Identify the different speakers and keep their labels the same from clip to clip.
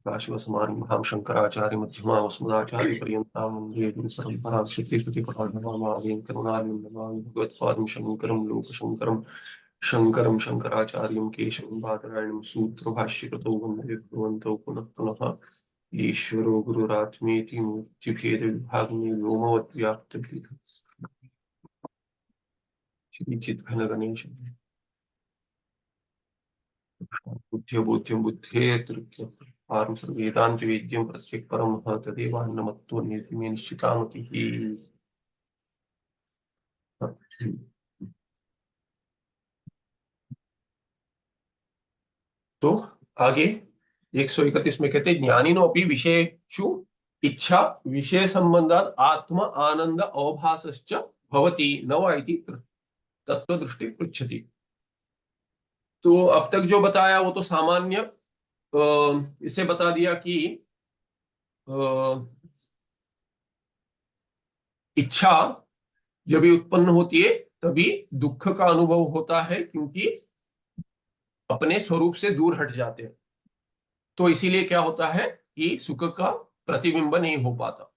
Speaker 1: सदाशिवसमारम्भां शङ्कराचार्यमध्यमाम् अस्मदाचार्यपर्यन्तां वन्दे गुरुपरम्परां श्रुतिस्मृतिपुराणनमामि करुणालयं नमामि भगवत्पादं शङ्करं लोकशङ्करं शङ्करं शङ्कराचार्यं केशवं बादरायणं सूत्रभाष्यकृतौ वन्दे भगवन्तौ पुनः पुनः ईश्वरो गुरुरात्मेति मूर्तिभेदविभागिने व्योमवद्व्याप्तभेदम् श्रीचिद्घनगणेश बुद्ध्यबोध्यं बुद्धेर्तृप्यं पारं सर्ववेदान्तवेद्यं प्रत्यक्परं तदेवान्नमत्त्वमेति मे निश्चिता मतिः। तो आगे 131 में कहते ज्ञानिनो अपि विषयेषु इच्छा विषय संबंधात् आत्म आनंद अवभासश्च भवति न वा इति तत्वदृष्टि पृच्छति। तो अब तक जो बताया वो तो सामान्य इससे बता दिया कि इच्छा जब भी उत्पन्न होती है तभी दुख का अनुभव होता है, क्योंकि अपने स्वरूप से दूर हट जाते हैं। तो इसीलिए क्या होता है कि सुख का प्रतिबिंब नहीं हो पाता।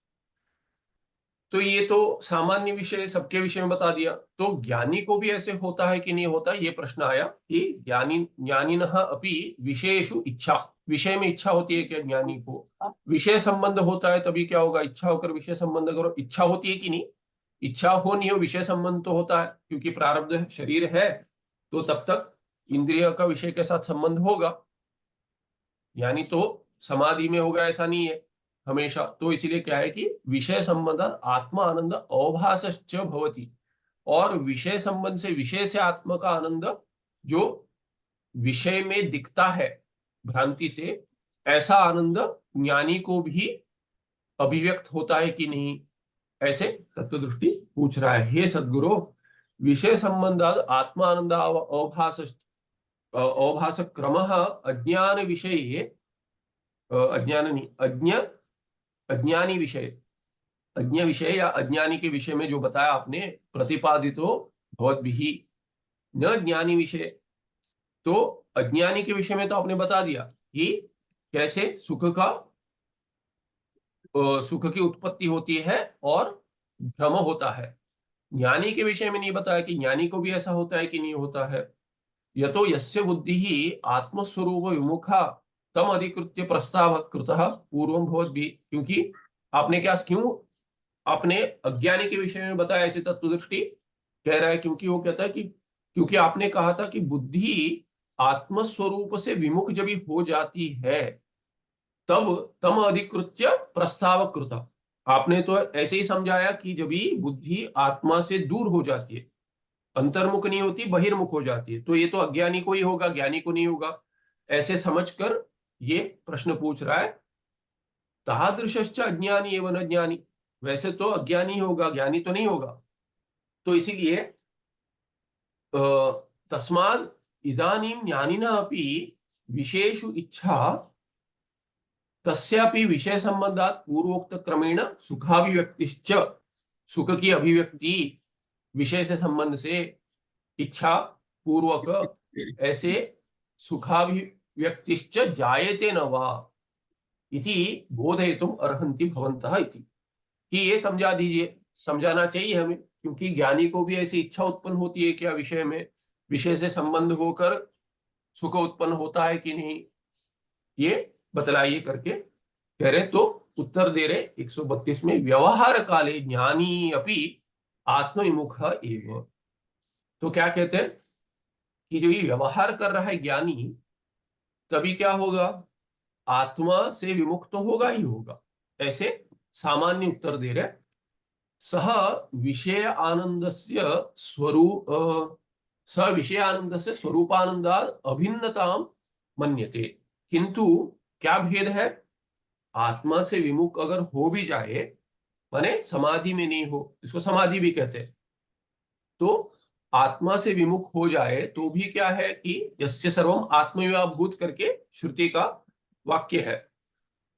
Speaker 1: तो ये तो सामान्य विषय सबके विषय में बता दिया। तो ज्ञानी को भी ऐसे होता है कि नहीं होता, ये प्रश्न आया कि ज्ञानिनः अपि विषयेषु इच्छा, विषय में इच्छा होती है क्या ज्ञानी को? विषय संबंध होता है तभी क्या होगा, इच्छा होकर विषय संबंध करो, इच्छा होती है कि नहीं? इच्छा हो नहीं हो विषय संबंध तो होता है, क्योंकि प्रारब्ध शरीर है तो तब तक इंद्रिय का विषय के साथ संबंध होगा। यानी तो समाधि में होगा ऐसा नहीं है हमेशा। तो इसीलिए क्या है कि विषय संबंध आत्मा आनंद अवभासश्च भवति, और विषय संबंध से विषय से आत्मा का आनंद जो विषय में दिखता है भ्रांति से, ऐसा आनंद ज्ञानी को भी अभिव्यक्त होता है कि नहीं, ऐसे तत्वदृष्टि पूछ रहा है। हे सद्गुरु, विषय संबंधात् आत्मा आनंद अवभास क्रम अज्ञान विषय अज्ञानी विषय, अज्ञ विषय या अज्ञानी के विषय में जो बताया आपने, प्रतिपादितो भवद्भिः न ज्ञानी विषय। तो अज्ञानी के विषय में तो आपने बता दिया कि कैसे सुख की उत्पत्ति होती है और भ्रम होता है। ज्ञानी के विषय में नहीं बताया कि ज्ञानी को भी ऐसा होता है कि नहीं होता है। यतो यस्य बुद्धिः आत्मस्वरूप विमुखा तम अधिकृत्य प्रस्ताव कृतः पूर्वं भवद्भिः। क्योंकि आपने क्यों आपने अज्ञानी के विषय में बताया ऐसे तत्वदृष्टि कह रहा है, क्योंकि वो कहता है कि क्योंकि आपने कहा था कि बुद्धि आत्मस्वरूप से विमुख जब हो जाती है तब तम अधिकृत्य प्रस्ताव कृता। आपने तो ऐसे ही समझाया कि जब भी बुद्धि आत्मा से दूर हो जाती है, अंतर्मुख नहीं होती बहिर्मुख हो जाती है, तो ये तो अज्ञानी को ही होगा, ज्ञानी को नहीं होगा, ऐसे समझकर ये प्रश्न पूछ रहा है। तादृशश्च अज्ञानी एवं न ज्ञानी, वैसे तो अज्ञानी होगा, ज्ञानी तो नहीं होगा। तो इसीलिए तस्माद् इदानीं ज्ञानिनः अपि विषयेषु इच्छा तस्यापि विषय संबंधात् पूर्वोक्त क्रमेण सुखाभिव्यक्तिश्च, सुख की अभिव्यक्ति विषय से संबंध से इच्छा पूर्वक ऐसे सुखाभिव्यक्तिश्च जायते न वा इति बोधयितुम् अर्हन्ति भवन्तः इति, कि ये समझा दीजिए, समझाना चाहिए हमें, क्योंकि ज्ञानी को भी ऐसी इच्छा उत्पन्न होती है क्या विषय में, विषय से संबंध होकर सुख उत्पन्न होता है कि नहीं, ये बतलाइए करके कह रहे। तो उत्तर दे रहे 132 में, व्यवहार काले ज्ञानी अपि आत्मविमुख एव। तो क्या कहते हैं कि जो ये व्यवहार कर रहा है ज्ञानी, तभी क्या होगा, आत्मा से विमुख तो होगा ही होगा, ऐसे सामान्य उत्तर दे रहे। सह विषय आनंदस्य स्वरूप स विषय आनंदस्य स्वरूपानंदात् अभिन्नतां मन्यते। किंतु क्या भेद है, आत्मा से विमुख अगर हो भी जाए, माने समाधि में नहीं हो, इसको समाधि भी कहते हैं, तो आत्मा से विमुख हो जाए तो भी क्या है कि यस्य सर्वम आत्मविभाभूत करके श्रुति का वाक्य है।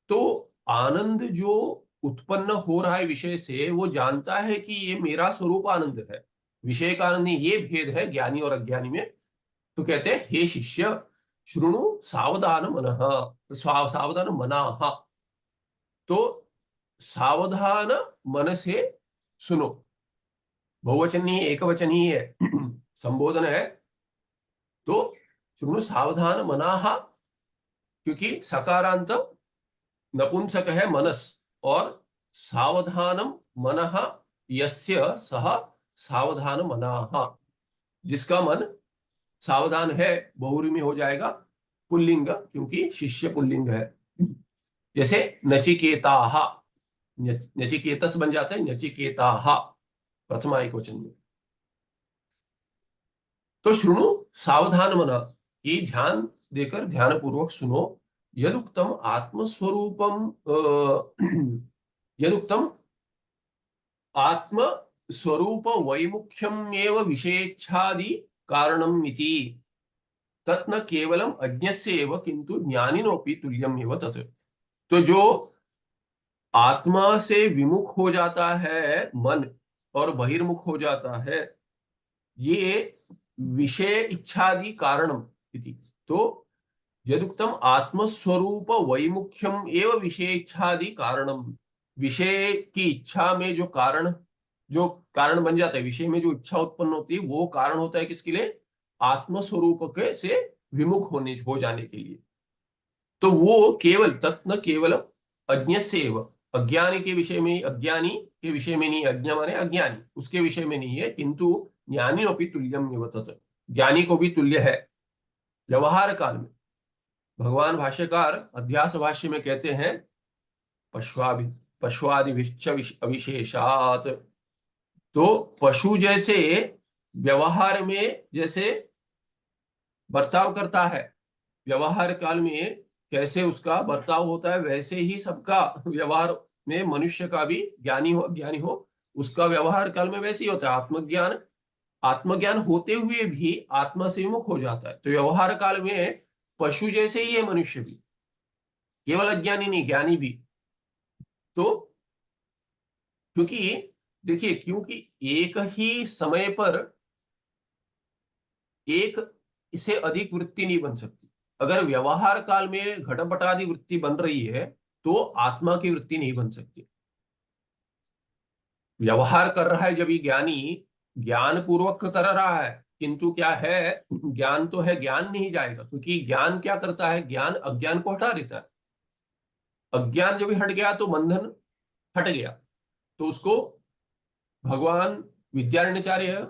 Speaker 1: तो आनंद जो उत्पन्न हो रहा है विषय से, वो जानता है कि ये मेरा स्वरूप आनंद है, विषय का आनंद नहीं। ये भेद है ज्ञानी और अज्ञानी में। तो कहते हैं हे शिष्य, शृणु सावधान मनः, सावधान मनाः, तो सावधान मन से सुनो। बहुवचनीय एकवचनीय संबोधन है, तो शृणु सावधान मनाः, क्योंकि सकारांत नपुंसक है मनस, और सावधानम मनः यस्य सह सावधान मनाः, जिसका मन सावधान है, बहुरी में हो जाएगा पुल्लिंग, क्योंकि शिष्य पुल्लिंग है। जैसे नचिकेताः, नचिकेतस बन जाता है नचिकेताः प्रथमा एक वचन में। तो शृणु सावधान मना, ये ध्यान देकर ध्यान पूर्वक सुनो। यदुक्तम आत्मस्वरूपम यदुक्तम आत्मस्वरूप वैमुख्यम एव विशेच्छादि कारणम इति, तत् न केवलम अज्ञस्य एव किंतु ज्ञानिनोपि तुल्यम एव तत्। तो जो आत्मा से विमुख हो जाता है मन और बहिर्मुख हो जाता है, ये विषय इच्छादि कारणम इति। तो यदुक्तम आत्मस्वरूप वैमुख्यम एव विषय इच्छादि कारणम, विषय की इच्छा में जो कारण बन जाता है, विषय में जो इच्छा उत्पन्न होती है, वो कारण होता है किसके लिए? आत्मस्वरूप के से विमुख हो जाने के लिए। तो वो केवल तत्न केवल अज्ञस्य एव, अज्ञानी के विषय में, अज्ञानी के विषय में नहीं, अज्ञ माने अज्ञानी, उसके विषय में नहीं है, किंतु ज्ञानी अपि तुल्यम एव तत्, ज्ञानी को भी तुल्य है व्यवहार काल में। भगवान भाष्यकार अध्यास भाष्य में कहते हैं पशुआदि अविशेषात, तो पशु जैसे व्यवहार में जैसे बर्ताव करता है, व्यवहार काल में कैसे उसका बर्ताव होता है, वैसे ही सबका व्यवहार में, मनुष्य का भी, ज्ञानी हो अज्ञानी हो, उसका व्यवहार काल में वैसे ही होता है। आत्मज्ञान होते हुए भी आत्मा से विमुख हो जाता है, तो व्यवहार काल में पशु जैसे ही है मनुष्य भी, केवल अज्ञानी नहीं, ज्ञानी भी। तो क्योंकि देखिए, क्योंकि एक ही समय पर एक इससे अधिक वृत्ति नहीं बन सकती। अगर व्यवहार काल में घटपटादि वृत्ति बन रही है, तो आत्मा की वृत्ति नहीं बन सकती। व्यवहार कर रहा है जब ये ज्ञानी, ज्ञान पूर्वक कर रहा है, किंतु क्या है, ज्ञान तो है, ज्ञान नहीं जाएगा, क्योंकि ज्ञान क्या करता है, ज्ञान अज्ञान को हटा देता है। अज्ञान जब हट गया तो बंधन हट गया। तो उसको भगवान विद्यारण्यचार्य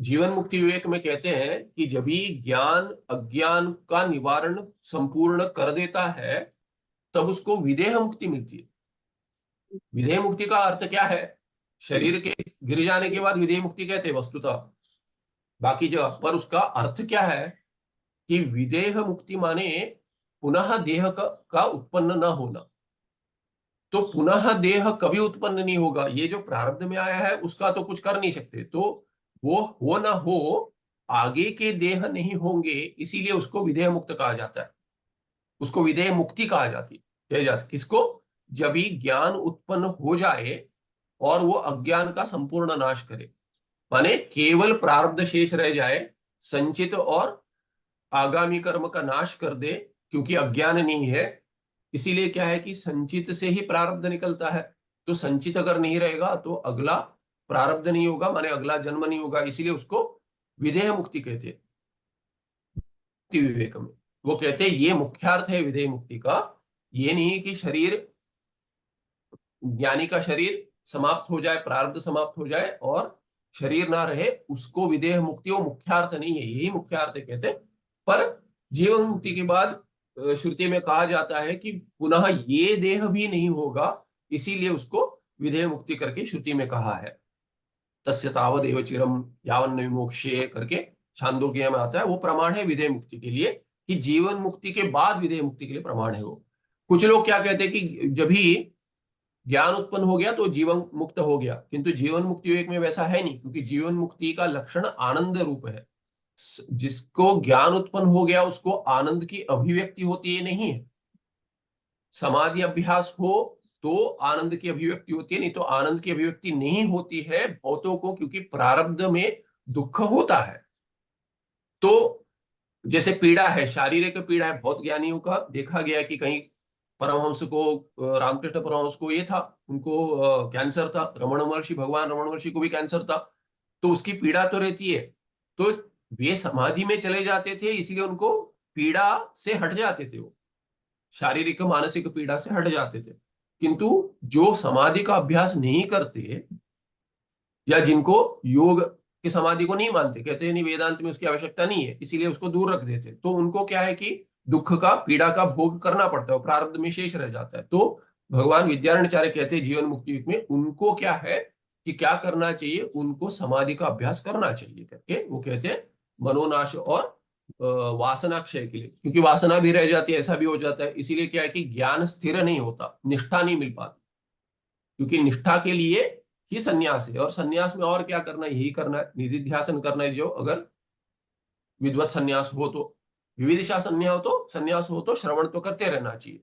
Speaker 1: जीवन मुक्ति विवेक में कहते हैं कि जब भी ज्ञान अज्ञान का निवारण संपूर्ण कर देता है, तब उसको विदेह मुक्ति मिलती है। विदेह मुक्ति का अर्थ क्या है? शरीर के गिर जाने के बाद विदेह मुक्ति कहते हैं वस्तुतः, बाकी जो पर उसका अर्थ क्या है कि विदेह मुक्ति माने पुनः देह का उत्पन्न न होना। तो पुनः देह कभी उत्पन्न नहीं होगा, ये जो प्रारब्ध में आया है उसका तो कुछ कर नहीं सकते, तो वो हो ना हो, आगे के देह नहीं होंगे, इसीलिए उसको विदेह मुक्त कहा जाता है, उसको विदेह मुक्ति कहा जाती किसको? जब ही ज्ञान उत्पन्न हो जाए और वो अज्ञान का संपूर्ण नाश करे, माने केवल प्रारब्ध शेष रह जाए, संचित और आगामी कर्म का नाश कर दे, क्योंकि अज्ञान नहीं है। इसीलिए क्या है कि संचित से ही प्रारब्ध निकलता है, तो संचित अगर नहीं रहेगा तो अगला प्रारब्ध नहीं होगा, माने अगला जन्म नहीं होगा, इसीलिए उसको विदेह मुक्ति कहते हैं। विवेक में वो कहते हैं ये मुख्यार्थ है विदेह मुक्ति का, ये नहीं कि शरीर, ज्ञानी का शरीर समाप्त हो जाए, प्रारब्ध समाप्त हो जाए और शरीर ना रहे, उसको विदेह मुक्ति, वो मुख्यार्थ नहीं है, यही मुख्यार्थ कहते हैं। पर जीवन मुक्ति के बाद श्रुति में कहा जाता है कि पुनः ये देह भी नहीं होगा, इसीलिए उसको विदेह मुक्ति करके श्रुति में कहा है। तस्य तावदेव चिरम यावन्न विमोक्ष्ये करके छांदोग्य में आता है, वो प्रमाण है विदेह मुक्ति के लिए, कि जीवन मुक्ति के बाद विदेह मुक्ति के लिए प्रमाण है वो। कुछ लोग क्या कहते हैं कि जब भी ज्ञान उत्पन्न हो गया तो जीवन मुक्त हो गया, किंतु जीवन मुक्ति विवेक में वैसा है नहीं, क्योंकि जीवन मुक्ति का लक्षण आनंद रूप है। जिसको ज्ञान उत्पन्न हो गया उसको आनंद की अभिव्यक्ति होती है, नहीं है। समाधि अभ्यास हो तो आनंद की अभिव्यक्ति होती है, नहीं तो आनंद की अभिव्यक्ति नहीं होती है बहुतों को, क्योंकि प्रारब्ध में दुख होता है। तो जैसे पीड़ा है, शारीरिक पीड़ा है, बहुत ज्ञानियों का देखा गया कि कहीं परमहंस को, रामकृष्ण परमहंस को ये था, उनको कैंसर था, रमण महर्षि, भगवान रमण महर्षि को भी कैंसर था, तो उसकी पीड़ा तो रहती है, तो वे समाधि में चले जाते थे, इसलिए उनको पीड़ा से हट जाते थे, वो शारीरिक मानसिक पीड़ा से हट जाते थे। किंतु जो समाधि का अभ्यास नहीं करते, या जिनको योग की समाधि को नहीं मानते, कहते हैं नहीं वेदांत में उसकी आवश्यकता नहीं है, इसीलिए उसको दूर रख देते, तो उनको क्या है कि दुख का, पीड़ा का भोग करना पड़ता है, प्रारब्ध में शेष रह जाता है। तो भगवान विद्यारण्याचार्य कहते हैं जीवन मुक्ति युग में उनको क्या है कि क्या करना चाहिए, उनको समाधि का अभ्यास करना चाहिए करके वो कहते हैं, मनोनाश और वासना क्षय के लिए, क्योंकि वासना भी रह जाती है, ऐसा भी हो जाता है, इसीलिए क्या है कि ज्ञान स्थिर नहीं होता, निष्ठा नहीं मिल पाती, क्योंकि निष्ठा के लिए ही सन्यास है, और सन्यास में और क्या करना है, यही करना है, निधिध्यासन करना है, जो अगर विद्वत सन्यास हो तो, विविधिशा सन्यास हो तो श्रवण तो करते रहना चाहिए।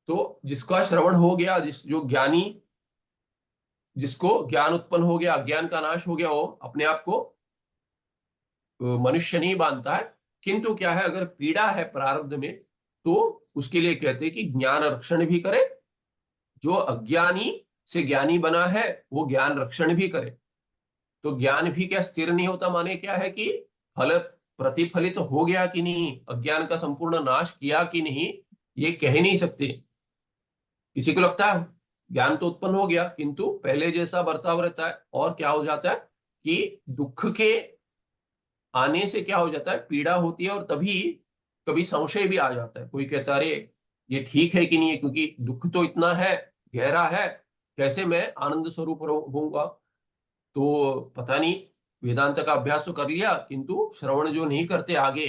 Speaker 1: तो जिसका श्रवण हो गया, जो ज्ञानी, जिसको ज्ञान उत्पन्न हो गया, अज्ञान का नाश हो गया, वो अपने आप को मनुष्य नहीं मानता है। किंतु क्या है, अगर पीड़ा है प्रारब्ध में, तो उसके लिए कहते हैं कि ज्ञान रक्षण भी करे, जो अज्ञानी से ज्ञानी बना है वो ज्ञान रक्षण भी करे। तो ज्ञान भी क्या स्थिर नहीं होता, माने क्या है कि फल प्रतिफलित हो गया कि नहीं, अज्ञान का संपूर्ण नाश किया कि नहीं, ये कह नहीं सकते। किसी को लगता है ज्ञान तो उत्पन्न हो गया, किंतु पहले जैसा बर्ताव रहता है, और क्या हो जाता है कि दुख के आने से क्या हो जाता है, पीड़ा होती है, और तभी कभी संशय भी आ जाता है, कोई कहता है अरे ये ठीक है कि नहीं है, क्योंकि दुख तो इतना है, गहरा है, कैसे मैं आनंद स्वरूप होऊंगा। तो पता नहीं, वेदांत का अभ्यास तो कर लिया, किंतु श्रवण जो नहीं करते आगे,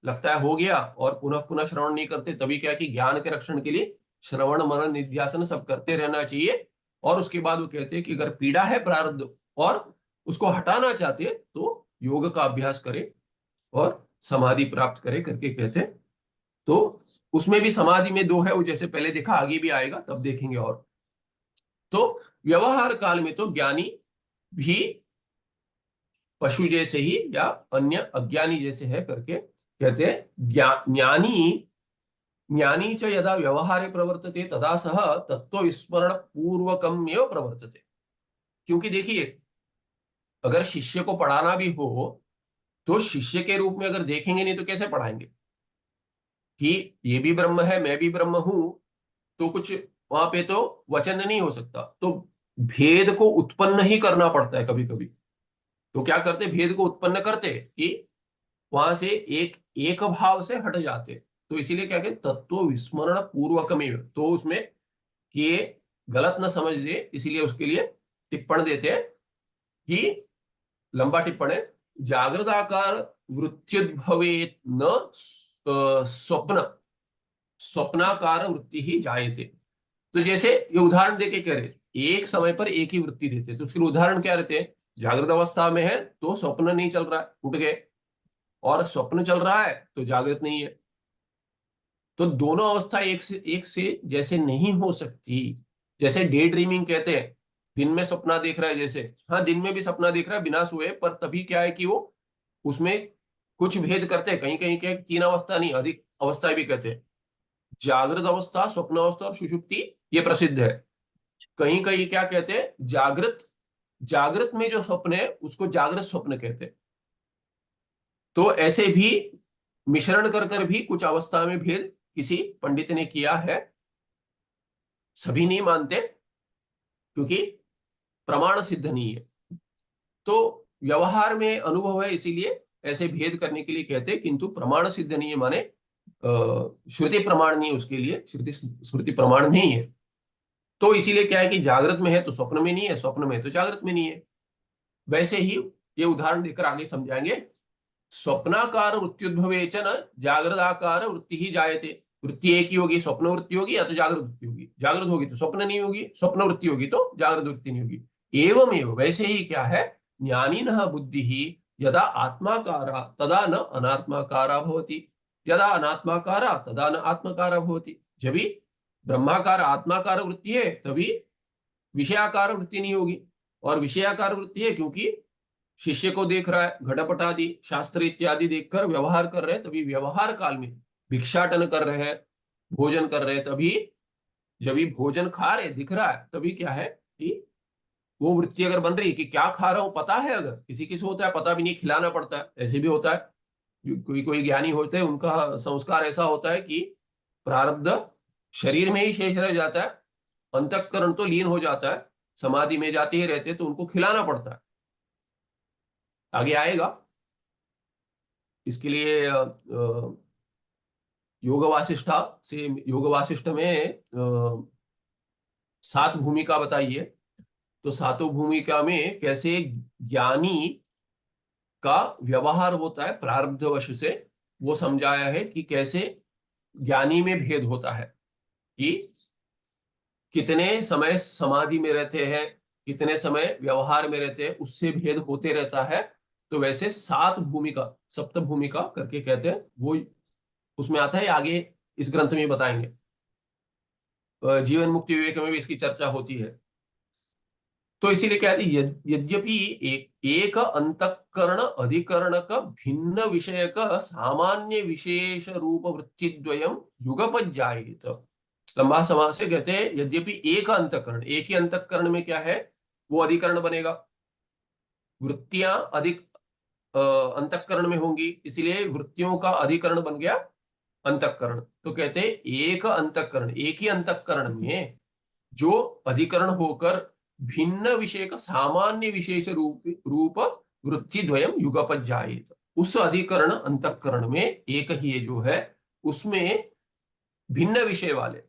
Speaker 1: लगता है हो गया, और पुनः पुनः श्रवण नहीं करते, तभी क्या कि ज्ञान के रक्षण के लिए श्रवण मनन निध्यासन सब करते रहना चाहिए। और उसके बाद वो कहते हैं कि अगर पीड़ा है प्रारब्ध और उसको हटाना चाहते हैं, तो योग का अभ्यास करे और समाधि प्राप्त करे करके कहते हैं। तो उसमें भी समाधि में दो है, वो जैसे पहले देखा, आगे भी आएगा तब देखेंगे। और तो व्यवहार काल में तो ज्ञानी भी पशु जैसे ही या अन्य अज्ञानी जैसे है करके कहते हैं। ज्ञानी ज्ञानी च यदा व्यवहारे प्रवर्तते तदा सह तत्व विस्मरण पूर्वकम एव प्रवर्तते। क्योंकि देखिए, अगर शिष्य को पढ़ाना भी हो, तो शिष्य के रूप में अगर देखेंगे नहीं तो कैसे पढ़ाएंगे, कि ये भी ब्रह्म है, मैं भी ब्रह्म हूं, तो कुछ वहां पे तो वचन नहीं हो सकता, तो भेद को उत्पन्न ही करना पड़ता है कभी कभी। तो क्या करते, भेद को उत्पन्न करते कि वहां से एक एक भाव से हट जाते। तो इसीलिए क्या कहते, तत्व विस्मरण पूर्वकमेव, तो उसमें कि ये गलत न समझ ले, इसीलिए उसके लिए टिप्पण देते हैं कि लंबा टिप्पण है, जागृताकार वृत्त्युद्भवे न स्वप्न स्वप्नाकार वृत्ति ही जायते। तो जैसे ये उदाहरण देके कह रहे, एक समय पर एक ही वृत्ति देते, तो उसके उदाहरण क्या रहते हैं, जागृत अवस्था में है तो स्वप्न नहीं चल रहा है, उठ गए, और स्वप्न चल रहा है तो जागृत नहीं है। तो दोनों अवस्था एक से जैसे नहीं हो सकती। जैसे डे ड्रीमिंग कहते हैं, दिन में सपना देख रहा है, जैसे हाँ दिन में भी सपना देख रहा है बिना सोए, पर तभी क्या है कि वो उसमें कुछ भेद करते हैं, कहीं कहीं क्या तीन अवस्था नहीं, अधिक अवस्था भी कहते हैं, जागृत अवस्था, स्वप्न अवस्था और सुषुप्ति, ये प्रसिद्ध है। कहीं कहीं क्या कहते हैं, जागृत जागृत में जो स्वप्न है उसको जागृत स्वप्न कहते हैं। तो ऐसे भी मिश्रण कर कर भी कुछ अवस्था में भेद किसी पंडित ने किया है, सभी नहीं मानते, क्योंकि प्रमाण सिद्ध नहीं है। तो व्यवहार में अनुभव है, इसीलिए ऐसे भेद करने के लिए कहते हैं, किंतु प्रमाण सिद्ध नहीं है, माने श्रुति प्रमाण नहीं है उसके लिए, श्रुति स्मृति प्रमाण नहीं है। तो इसीलिए क्या है कि जागृत में है तो स्वप्न में नहीं है, स्वप्न में है तो जागृत में नहीं है। वैसे ही ये उदाहरण देकर आगे समझाएंगे, स्वप्नाकार वृत्त्युद्भवे च न जागृताकार वृत्ति ही जायते। वृत्ति एक ही होगी, स्वप्न वृत्ति होगी या तो जागृत वृत्ति होगी, जागृत होगी तो स्वप्न नहीं होगी, स्वप्न वृत्ति होगी तो जागृत वृत्ति नहीं होगी। एवं वैसे ही क्या है, ज्ञानी न बुद्धि ही यदा आत्माकारा तदा न अनात्माकारा भवति, यदा अनात्माकारा तदा न आत्मकारा भवति। जब भी ब्रह्माकार आत्माकार वृत्ति है तभी विषयाकार वृत्ति नहीं होगी, और विषयाकार वृत्ति है क्योंकि शिष्य को देख रहा है, घटपट आदि शास्त्र इत्यादि देखकर व्यवहार कर रहे हैं, तभी व्यवहार काल में भिक्षाटन कर रहे हैं, भोजन कर रहे हैं, तभी जब ये भोजन खा रहे दिख रहा है, तभी क्या है कि वो वृत्ति अगर बन रही है कि क्या खा रहा हूं पता है, अगर किसी किसी होता है पता भी नहीं, खिलाना पड़ता है, ऐसे भी होता है। कोई कोई ज्ञानी होते हैं, उनका संस्कार ऐसा होता है कि प्रारब्ध शरीर में ही शेष रह जाता है, अंतःकरण तो लीन हो जाता है, समाधि में जाते ही रहते, तो उनको खिलाना पड़ता है। आगे आएगा इसके लिए योग वासिष्ठा से, योग वासिष्ठ में 7 भूमिका बताइए। तो सातों भूमिका में कैसे ज्ञानी का व्यवहार होता है प्रारब्धवश से, वो समझाया है कि कैसे ज्ञानी में भेद होता है, कि कितने समय समाधि में रहते हैं, कितने समय व्यवहार में रहते हैं, उससे भेद होते रहता है। तो वैसे 7 भूमिका, सप्त भूमिका करके कहते हैं, वो उसमें आता है, आगे इस ग्रंथ में बताएंगे। जीवन मुक्ति विवेक में भी इसकी चर्चा होती है। तो इसीलिए कहते हैं यद्यपि एक अंतःकरण अधिकरण का भिन्न विषय का सामान्य विशेष रूप वृत्तिद्वयम युगपज्जायेत। लंबा समास से कहते हैं यद्यपि एक अंतःकरण, एक ही अंतःकरण में क्या है, वो अधिकरण बनेगा, वृत्तियां अधिक अंतःकरण में होंगी, इसलिए वृत्तियों का अधिकरण बन गया अंतःकरण। तो कहते हैं एक अंतःकरण, एक ही अंतःकरण में जो अधिकरण होकर भिन्न विषय का सामान्य विशेष रूप वृत्ति द्वयम युगपत जायेत, उस अधिकरण अंतःकरण में एक ही जो है, उसमें भिन्न विषय वाले,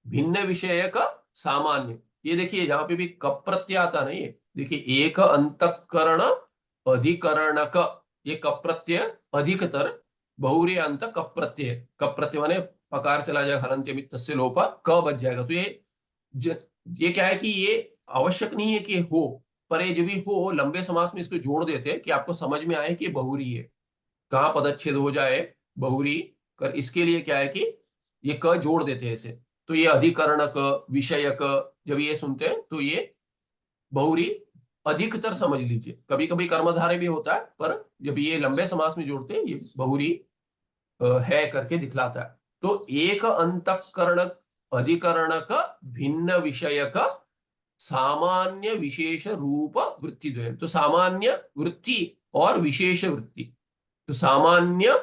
Speaker 1: भिन्न विषय का सामान्य, ये देखिए जहां पे भी कप प्रत्यय आता नहीं है, देखिए एक अंतःकरण अधिकरण का, ये कप प्रत्यय अधिकतर, बहुरी अंत कप प्रत्यय, कप प्रत्यय माने पकार चला जाएगा, हलंत्य मित्तस्य लोपा क बच जाएगा। तो ये क्या है कि ये आवश्यक नहीं है कि हो, पर ये जब भी हो लंबे समास में इसको जोड़ देते हैं कि आपको समझ में आए कि ये बहुरी है, कहाँ पदच्छेद हो जाए बहुरी कर, इसके लिए क्या है कि ये क जोड़ देते हैं ऐसे। तो ये अधिकरणक विषयक, जब ये सुनते हैं तो ये बहुरी अधिकतर समझ लीजिए, कभी कभी कर्मधारय भी होता है, पर जब ये लंबे समास में जोड़ते हैं ये बहुरी है करके दिखलाता है। तो एक अंतःकरण अधिकरणक भिन्न विषयक सामान्य विशेष रूप वृत्ति द्वयम, तो सामान्य वृत्ति और विशेष वृत्ति, तो सामान्य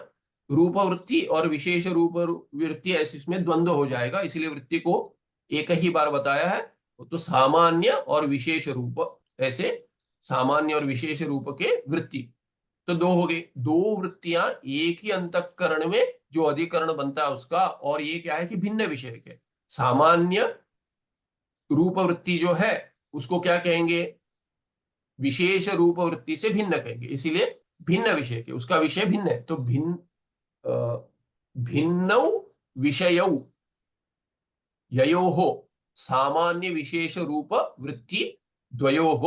Speaker 1: रूप वृत्ति और विशेष रूप वृत्ति, ऐसे इसमें द्वंद्व हो जाएगा, इसलिए वृत्ति को एक ही बार बताया है। तो सामान्य और विशेष रूप, ऐसे सामान्य और विशेष रूप के वृत्ति, तो दो हो गए, दो वृत्तियां एक ही अंतःकरण में जो अधिकरण बनता है उसका, और ये क्या है कि भिन्न विषय के, सामान्य रूप वृत्ति जो है उसको क्या कहेंगे, विशेष रूप वृत्ति से भिन्न कहेंगे, इसीलिए भिन्न विषय के, उसका विषय भिन्न है। तो भिन्न विषयौ ययोः सामान्य विशेष रूप वृत्ति द्वयोः,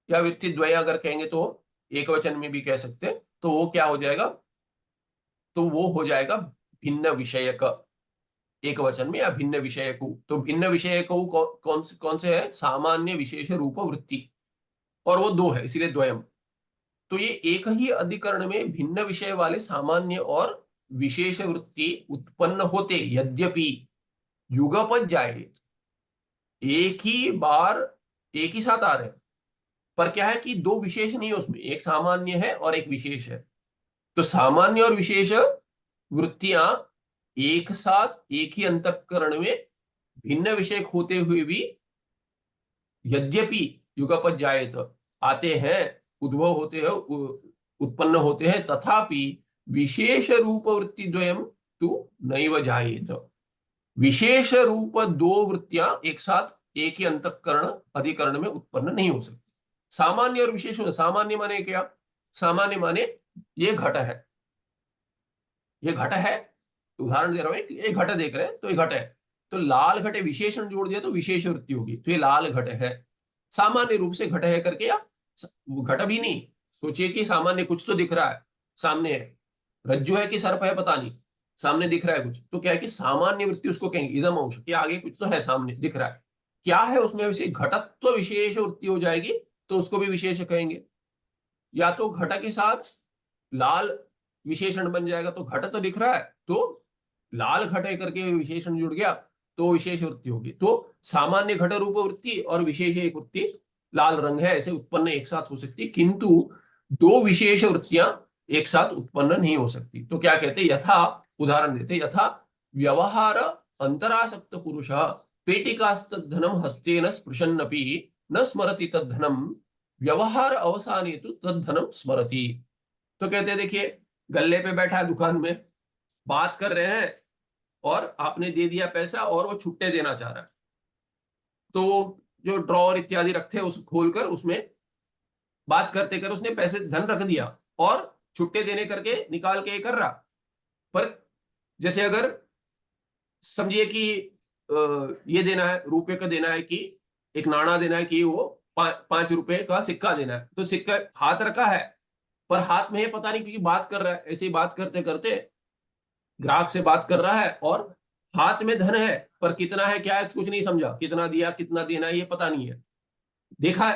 Speaker 1: या वृत्ति द्वय अगर कहेंगे तो एक वचन में भी कह सकते हैं, तो वो क्या हो जाएगा, तो वो हो जाएगा भिन्न विषयक, एक वचन में, या भिन्न विषयकु। तो भिन्न विषयकु कौन से है, सामान्य विशेष रूप वृत्ति, और वो दो है इसीलिए द्वयम। तो ये एक ही अधिकरण में भिन्न विषय वाले सामान्य और विशेष वृत्ति उत्पन्न होते, यद्यपि युगपत जाए, एक ही बार एक ही साथ आ रहे हैं, पर क्या है कि दो विशेष नहीं है उसमें, एक सामान्य है और एक विशेष है। तो सामान्य और विशेष वृत्तियां एक साथ एक ही अंतःकरण में भिन्न विषय होते हुए भी यद्यपि युगपत जायेत आते हैं, उद्भव होते हैं, उत्पन्न होते हैं, तथापि विशेष रूप वृत्ति द्वयम तु नैव जायेत, विशेष रूप दो वृत्तियां एक साथ एक ही अंतःकरण अधिकरण में उत्पन्न नहीं हो सकती। सामान्य और विशेष, सामान्य माने क्या, सामान्य माने ये घट है, ये घट है, उदाहरण दे रहा हूं, ये घट देख रहे हैं तो ये घट है, तो लाल घटे विशेषण जोड़ दिया तो विशेष वृत्ति होगी, तो ये लाल घट है, सामान्य रूप से घट है करके, या घट भी नहीं, सोचिए कि सामान्य कुछ तो दिख रहा है, सामने है, रज्जु है कि सर्प है पता नहीं, सामने दिख रहा है कुछ, तो क्या है कि सामान्य वृत्ति उसको कहेंगे, इदम अंश, कि आगे कुछ तो है सामने दिख रहा है, क्या है उसमें, वैसे घटत्व विशेष वृत्ति हो जाएगी तो उसको भी विशेष कहेंगे। या तो घट के साथ लाल विशेषण बन जाएगा, तो घट तो दिख रहा है तो लाल घट करके विशेषण जुड़ गया तो विशेष वृत्ति होगी। तो सामान्य घट रूप वृत्ति और विशेष एक वृत्ति लाल रंग है ऐसे उत्पन्न एक साथ हो सकती, किंतु दो विशेष वृत्तियां एक साथ उत्पन्न नहीं हो सकती। तो क्या कहते, यथा उदाहरण देते, यथा व्यवहार अंतरासक्त पुरुष पेटिकास्तद्धनम हस्तेन स्पृशन्नपि न स्मरति तद्धनम व्यवहार अवसाने तो तद्धनम स्मरति। तो कहते हैं देखिए, गल्ले पे बैठा है दुकान में, बात कर रहे हैं और आपने दे दिया पैसा और वो छुट्टे देना चाह रहा है, तो जो ड्रॉर इत्यादि रखते हैं उस खोलकर उसमें बात करते कर उसने पैसे धन रख दिया और छुट्टे देने करके निकाल के ये कर रहा। पर जैसे अगर समझिए कि ये देना है, रुपए का देना है, कि एक नाणा देना है, कि वो 5 रुपए का सिक्का देना है, तो सिक्का हाथ रखा है पर हाथ में है पता नहीं, क्योंकि बात कर रहा है, ऐसे ही बात करते करते ग्राहक से बात कर रहा है और हाथ में धन है पर कितना है क्या है कुछ नहीं समझा, कितना दिया कितना देना है ये पता नहीं है। देखा,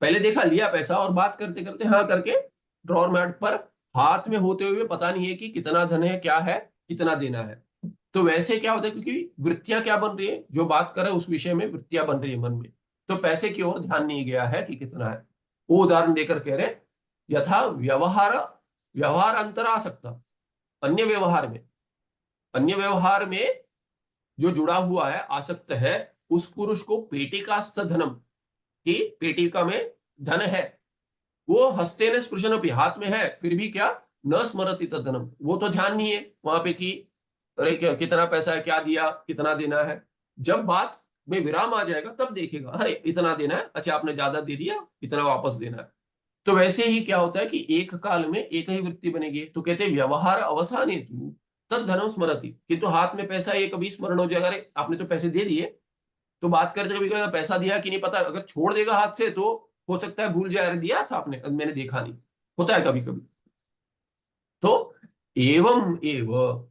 Speaker 1: पहले देखा, लिया पैसा और बात करते करते हाँ करके ड्रॉर मैट पर हाथ में होते हुए पता नहीं है कि कितना धन है, क्या है, कितना देना है। तो वैसे क्या होता है, क्योंकि वृत्तियां क्या बन रही है, जो बात कर रहे हैं उस विषय में वृत्तियां बन रही है मन में, तो पैसे की ओर ध्यान नहीं गया है कि कितना है। वो उदाहरण देकर कह रहे, यथा व्यवहार, व्यवहार अंतरा सकता, अन्य व्यवहार में, अन्य व्यवहार में जो जुड़ा हुआ है, आसक्त है, उस पुरुष को पेटिकास्थ धनम, कि पेटिका में धन है, वो हस्ते ने स्पृशन भी, हाथ में है फिर भी क्या, न स्मरति तद्धनम, वो तो ध्यान नहीं है वहां पे कि अरे कितना पैसा है, क्या दिया, कितना देना है। जब बात में विराम आ जाएगा तब देखेगा, अरे इतना देना है, अच्छा आपने ज्यादा दे दिया, इतना वापस देना है। तो वैसे ही क्या होता है कि एक काल में एक ही वृत्ति बनेगी। तो कहते हैं व्यवहार अवसाने तू तद धनम स्मरति, किंतु हाथ में पैसा ये कभी स्मरण हो जाएगा, अरे आपने तो पैसे दे दिए, तो बात करते कभी कभी पैसा दिया कि नहीं पता, अगर छोड़ देगा हाथ से तो हो सकता है भूल जाए, अरे दिया था आपने, मैंने देखा नहीं, होता है कभी कभी। तो एवं एव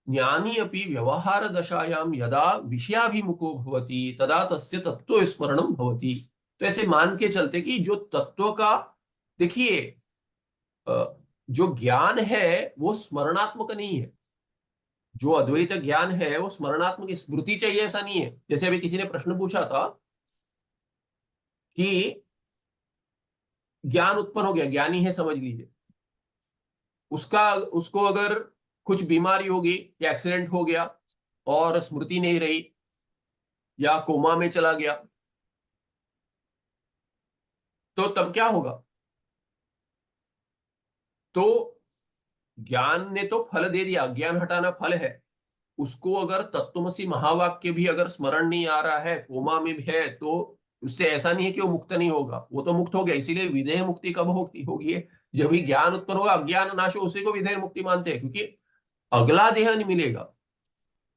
Speaker 1: ज्ञानी अपि व्यवहार दशायाम यदा विषयाभिमुखो भवति तदा तस्य तत्व स्मरणम भवति। तो ऐसे मान के चलते कि जो तत्व का, देखिए जो ज्ञान है वो स्मरणात्मक नहीं है, जो अद्वैत ज्ञान है वो स्मरणात्मक, स्मृति चाहिए ऐसा नहीं है। जैसे अभी किसी ने प्रश्न पूछा था कि ज्ञान उत्पन्न हो गया, ज्ञानी है समझ लीजिए, उसका उसको अगर कुछ बीमारी होगी या एक्सीडेंट हो गया और स्मृति नहीं रही या कोमा में चला गया, तो तब क्या होगा। तो ज्ञान ने तो फल दे दिया, ज्ञान हटाना फल है, उसको अगर तत्त्वमसि महावाक्य भी अगर स्मरण नहीं आ रहा है, कोमा में भी है, तो उससे ऐसा नहीं है कि वो मुक्त नहीं होगा, वो तो मुक्त हो गया। इसीलिए विधेय मुक्ति कब होती होगी, जब भी ज्ञान उत्पन्न होगा, अज्ञान नाश हो, उसी को विधेय मुक्ति मानते हैं, क्योंकि अगला देह नहीं मिलेगा।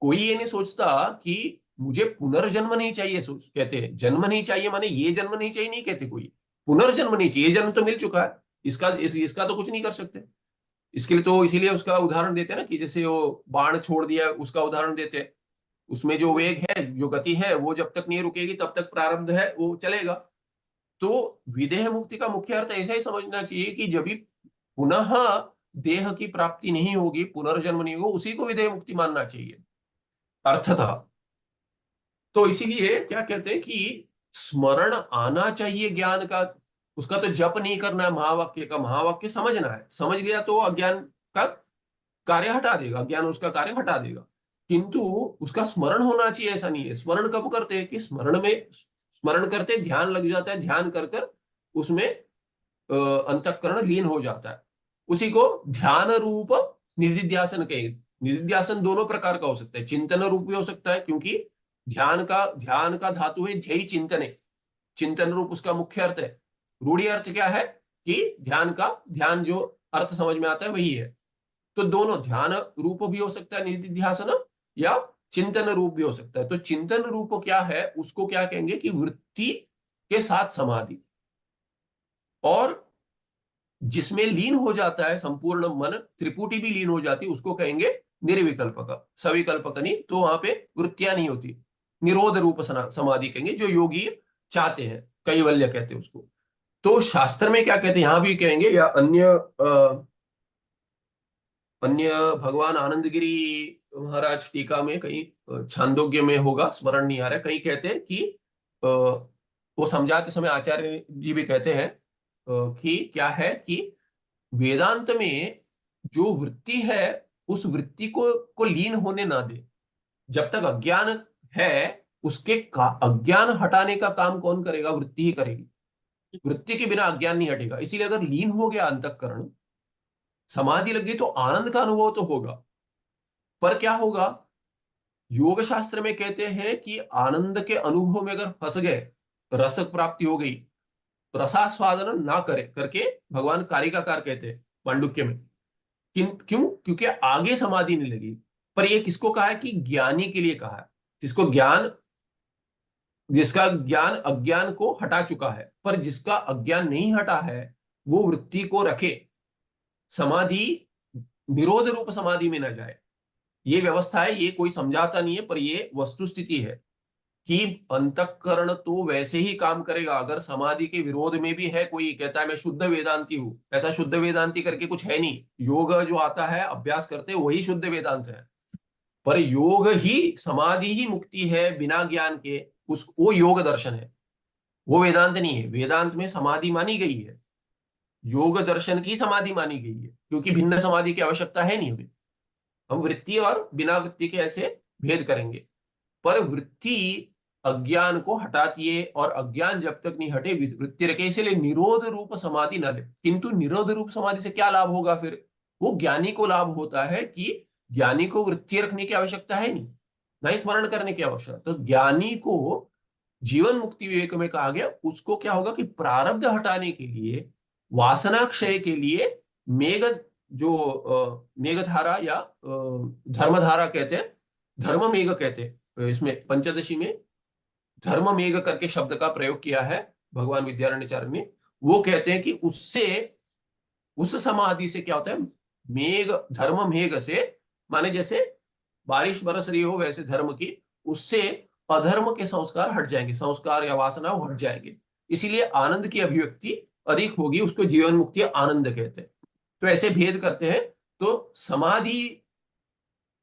Speaker 1: कोई ये नहीं सोचता कि मुझे पुनर्जन्म नहीं चाहिए, सोच कहते हैं जन्म नहीं चाहिए, माने ये जन्म नहीं चाहिए नहीं कहते कोई, पुनर्जन्म नहीं चाहिए, जन्म तो मिल चुका है, इसका तो कुछ नहीं कर सकते। इसके लिए तो इसीलिए उसका उदाहरण देते हैं ना, कि जैसे वो बाण छोड़ दिया उसका उदाहरण देते हैं, उसमें जो वेग है, जो गति है, वो जब तक नहीं रुकेगी तब तक प्रारब्ध है वो चलेगा। तो विदेह मुक्ति का मुख्य अर्थ ऐसा ही समझना चाहिए कि जब भी पुनः देह की प्राप्ति नहीं होगी, पुनर्जन्म नहीं होगा, उसी को विदेह मुक्ति मानना चाहिए अर्थतः। तो इसीलिए क्या कहते हैं कि स्मरण आना चाहिए ज्ञान का, उसका तो जप नहीं करना है महावाक्य का, महावाक्य समझना है, समझ लिया तो अज्ञान का कार्य हटा देगा, ज्ञान उसका कार्य हटा देगा, किंतु उसका स्मरण होना चाहिए ऐसा नहीं है। स्मरण कब करते हैं कि स्मरण में, स्मरण करते ध्यान लग जाता है, ध्यान कर कर उसमें अंतःकरण लीन हो जाता है, उसी को ध्यान रूप निधिध्यासन कहेंगे। निधिध्यासन दोनों प्रकार का हो सकता है, चिंतन रूप भी हो सकता है, क्योंकि ध्यान का धातु है ध्यय चिंतने, चिंतन रूप उसका मुख्य अर्थ है। रूढ़ी अर्थ क्या है कि ध्यान का, ध्यान जो अर्थ समझ में आता है वही है। तो दोनों ध्यान रूप भी हो सकता है निधिध्यासन, या चिंतन रूप भी हो सकता है। तो चिंतन रूप क्या है, उसको क्या कहेंगे कि वृत्ति के साथ समाधि, और जिसमें लीन हो जाता है संपूर्ण मन, त्रिपुटी भी लीन हो जाती है, उसको कहेंगे निर्विकल्पक। सविकल्पक नहीं, तो वहां पे वृत्तियां नहीं होती, निरोध रूप समाधि कहेंगे, जो योगी चाहते हैं, कैवल्य कहते हैं उसको। तो शास्त्र में क्या कहते हैं, यहां भी कहेंगे या अन्य भगवान आनंदगिरी महाराज टीका में कहीं, छांदोग्य में होगा, स्मरण नहीं आ रहा है, कहीं कहते हैं कि वो समझाते समय आचार्य जी भी कहते हैं कि क्या है कि वेदांत में जो वृत्ति है उस वृत्ति को लीन होने ना दे। जब तक अज्ञान है, अज्ञान हटाने का काम कौन करेगा? वृत्ति ही करेगी। वृत्ति के बिना अज्ञान नहीं हटेगा। इसीलिए अगर लीन हो गया अंतःकरण, समाधि लग गई, तो आनंद का अनुभव तो होगा, पर क्या होगा? योग शास्त्र में कहते हैं कि आनंद के अनुभव में अगर फंस गए, रस प्राप्ति हो गई, रसास्वादन ना करे करके भगवान कारिकाकार कहते हैं मांडुक्य में। क्यों? क्योंकि आगे समाधि नहीं लगी। पर ये किसको कहा है? कि ज्ञानी के लिए कहा है, जिसका ज्ञान अज्ञान को हटा चुका है। पर जिसका अज्ञान नहीं हटा है, वो वृत्ति को रखे, समाधि, निरोध रूप समाधि में न जाए। ये व्यवस्था है, ये कोई समझाता नहीं है, पर ये वस्तु स्थिति है कि अंतःकरण तो वैसे ही काम करेगा अगर समाधि के विरोध में भी है। कोई कहता है मैं शुद्ध वेदांती हूं, ऐसा शुद्ध वेदांती करके कुछ है नहीं। योग जो आता है, अभ्यास करते, वही शुद्ध वेदांत है। पर योग ही, समाधि ही मुक्ति है बिना ज्ञान के, उस वो योग दर्शन है, वो वेदांत नहीं है। वेदांत में समाधि मानी गई है, योग दर्शन की समाधि मानी गई है, क्योंकि भिन्न समाधि की आवश्यकता है नहीं हमें। हम वृत्ति और बिना वृत्ति के ऐसे भेद करेंगे। पर वृत्ति अज्ञान को हटाती है, और अज्ञान जब तक नहीं हटे वृत्ति रखे, इसलिए निरोध रूप समाधि न ले। किंतु निरोध रूप समाधि से क्या लाभ होगा फिर? वो ज्ञानी को लाभ होता है कि ज्ञानी को वृत्ति रखने की आवश्यकता है नहीं, ना ही स्मरण करने की आवश्यकता। तो ज्ञानी को जीवन मुक्ति विवेक में कहा गया, उसको क्या होगा कि प्रारब्ध हटाने के लिए, वासना क्षय के लिए, मेघ, जो मेघधारा या धर्मधारा कहते हैं, धर्म मेघ कहते हैं, इसमें पंचदशी में धर्म मेघ करके शब्द का प्रयोग किया है भगवान विद्यारण्यचार्य ने। वो कहते हैं कि उससे, उस समाधि से क्या होता है? मेघ, धर्म मेघ से, माने जैसे बारिश बरस रही हो वैसे धर्म की, उससे अधर्म के संस्कार हट जाएंगे, संस्कार या वासना वो हट जाएंगे। इसीलिए आनंद की अभिव्यक्ति अधिक होगी, उसको जीवन मुक्ति आनंद कहते हैं। तो ऐसे भेद करते हैं। तो समाधि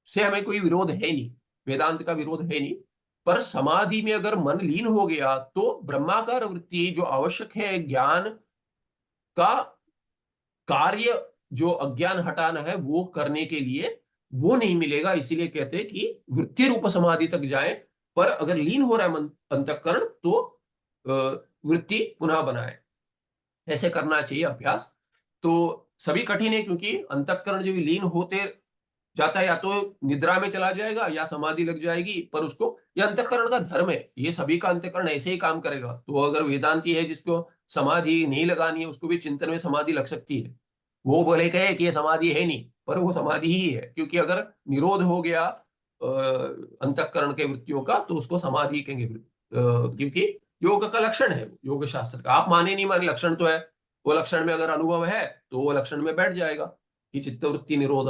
Speaker 1: से हमें कोई विरोध है नहीं, वेदांत का विरोध है नहीं। पर समाधि में अगर मन लीन हो गया, तो ब्रह्माकार वृत्ति जो आवश्यक है ज्ञान का कार्य, जो अज्ञान हटाना है वो करने के लिए, वो नहीं मिलेगा। इसीलिए कहते हैं कि वृत्ति रूप समाधि तक जाए। पर अगर लीन हो रहा है मन, अंतःकरण, तो वृत्ति पुनः बनाए। ऐसे करना चाहिए अभ्यास। तो सभी कठिन है, क्योंकि अंतःकरण जब लीन होते जाता है, या तो निद्रा में चला जाएगा या समाधि लग जाएगी। पर उसको, यह अंतःकरण का धर्म है, ये सभी का अंतःकरण ऐसे ही काम करेगा। तो अगर वेदांती है जिसको समाधि नहीं लगानी है, उसको भी चिंतन में समाधि लग सकती है। वो बोले कहे कि ये समाधि है नहीं, पर वो समाधि ही है। क्योंकि अगर निरोध हो गया अंतःकरण के वृत्तियों का, तो उसको समाधि कहेंगे। क्योंकि योग का लक्षण है, योग शास्त्र का। आप माने नहीं माने, लक्षण तो है। वो लक्षण में अगर अनुभव है, तो वो लक्षण में बैठ जाएगा कि चित्तवृत्ति निरोध।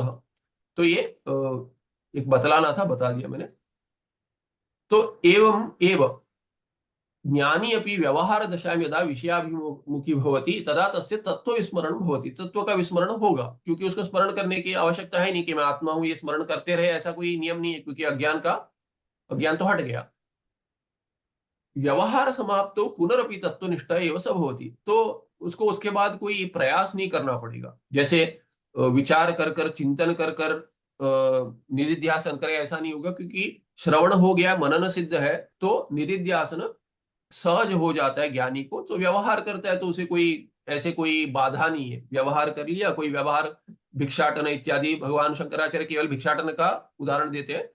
Speaker 1: तो ये एक बतलाना था, बता दिया मैंने। तो एवं एव ज्ञानी अपनी व्यवहार दशा में यदा विषयाभिमुखी भवति, तदा तस्य तत्व विस्मरण भवति। तत्व का विस्मरण होगा, क्योंकि उसको स्मरण करने की आवश्यकता है नहीं कि मैं आत्मा हूं, ये स्मरण करते रहे, ऐसा कोई नियम नहीं है, क्योंकि अज्ञान तो हट गया। व्यवहार समाप्तो पुनरपि तत्वनिष्ठा एवं सब होती। तो उसको उसके बाद कोई प्रयास नहीं करना पड़ेगा। जैसे विचार कर कर, चिंतन कर कर निधिध्यासन करे, ऐसा नहीं होगा, क्योंकि श्रवण हो गया, मनन सिद्ध है, तो निधिध्यासन सहज हो जाता है ज्ञानी को। तो व्यवहार करता है, तो उसे कोई ऐसे कोई बाधा नहीं है। व्यवहार कर लिया, कोई व्यवहार, भिक्षाटन इत्यादि, भगवान शंकराचार्य केवल भिक्षाटन का उदाहरण देते हैं।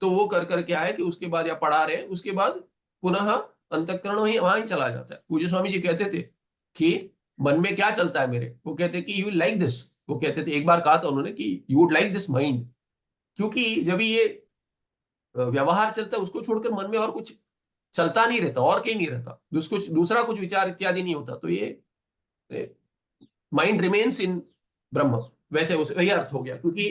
Speaker 1: तो वो कर कर क्या है कि उसके बाद, या पढ़ा रहे, उसके बाद पुनः अंतःकरण वहां ही चला जाता है। पूज्य स्वामी जी कहते थे कि मन में क्या चलता है मेरे, वो कहते कि यू लाइक दिस। वो कहते थे, एक बार कहा था उन्होंने कि you would like this mind. क्योंकि जब ये व्यवहार चलता है, उसको छोड़कर मन में और कुछ चलता नहीं रहता, और कहीं नहीं रहता, दूसरा कुछ विचार इत्यादि नहीं होता। तो ये माइंड रिमेन्स इन ब्रह्म। वैसे उस वही अर्थ हो गया, क्योंकि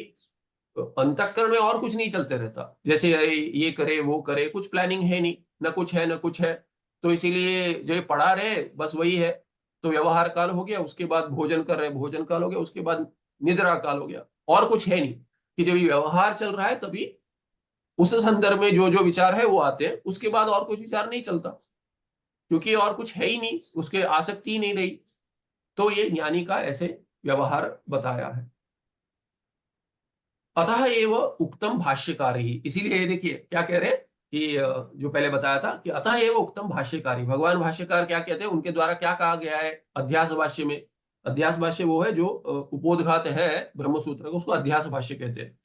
Speaker 1: अंतःकरण में और कुछ नहीं चलते रहता। जैसे अरे ये करे वो करे, कुछ प्लानिंग है नहीं, ना कुछ है ना कुछ है। तो इसीलिए जो ये पढ़ा रहे बस वही है। तो व्यवहार काल हो गया, उसके बाद भोजन कर रहे हैं, भोजन काल हो गया, उसके बाद निद्रा काल हो गया। और कुछ है नहीं कि जब ये व्यवहार चल रहा है तभी उस संदर्भ में जो जो विचार है वो आते हैं, उसके बाद और कुछ विचार नहीं चलता, क्योंकि और कुछ है ही नहीं, उसके आसक्ति ही नहीं रही। तो ये ज्ञानी का ऐसे व्यवहार बताया है। अतः एव उक्तम भाष्यकारी, इसीलिए ये देखिए क्या कह रहे हैं कि जो पहले बताया था कि अतः एव उक्तम भाष्यकारी, भगवान भाष्यकार क्या कहते हैं, उनके द्वारा क्या कहा गया है अध्यास भाष्य में। अध्यास भाष्य वो है जो उपोद्घात है ब्रह्मसूत्र का, उसको अध्यास भाष्य कहते हैं।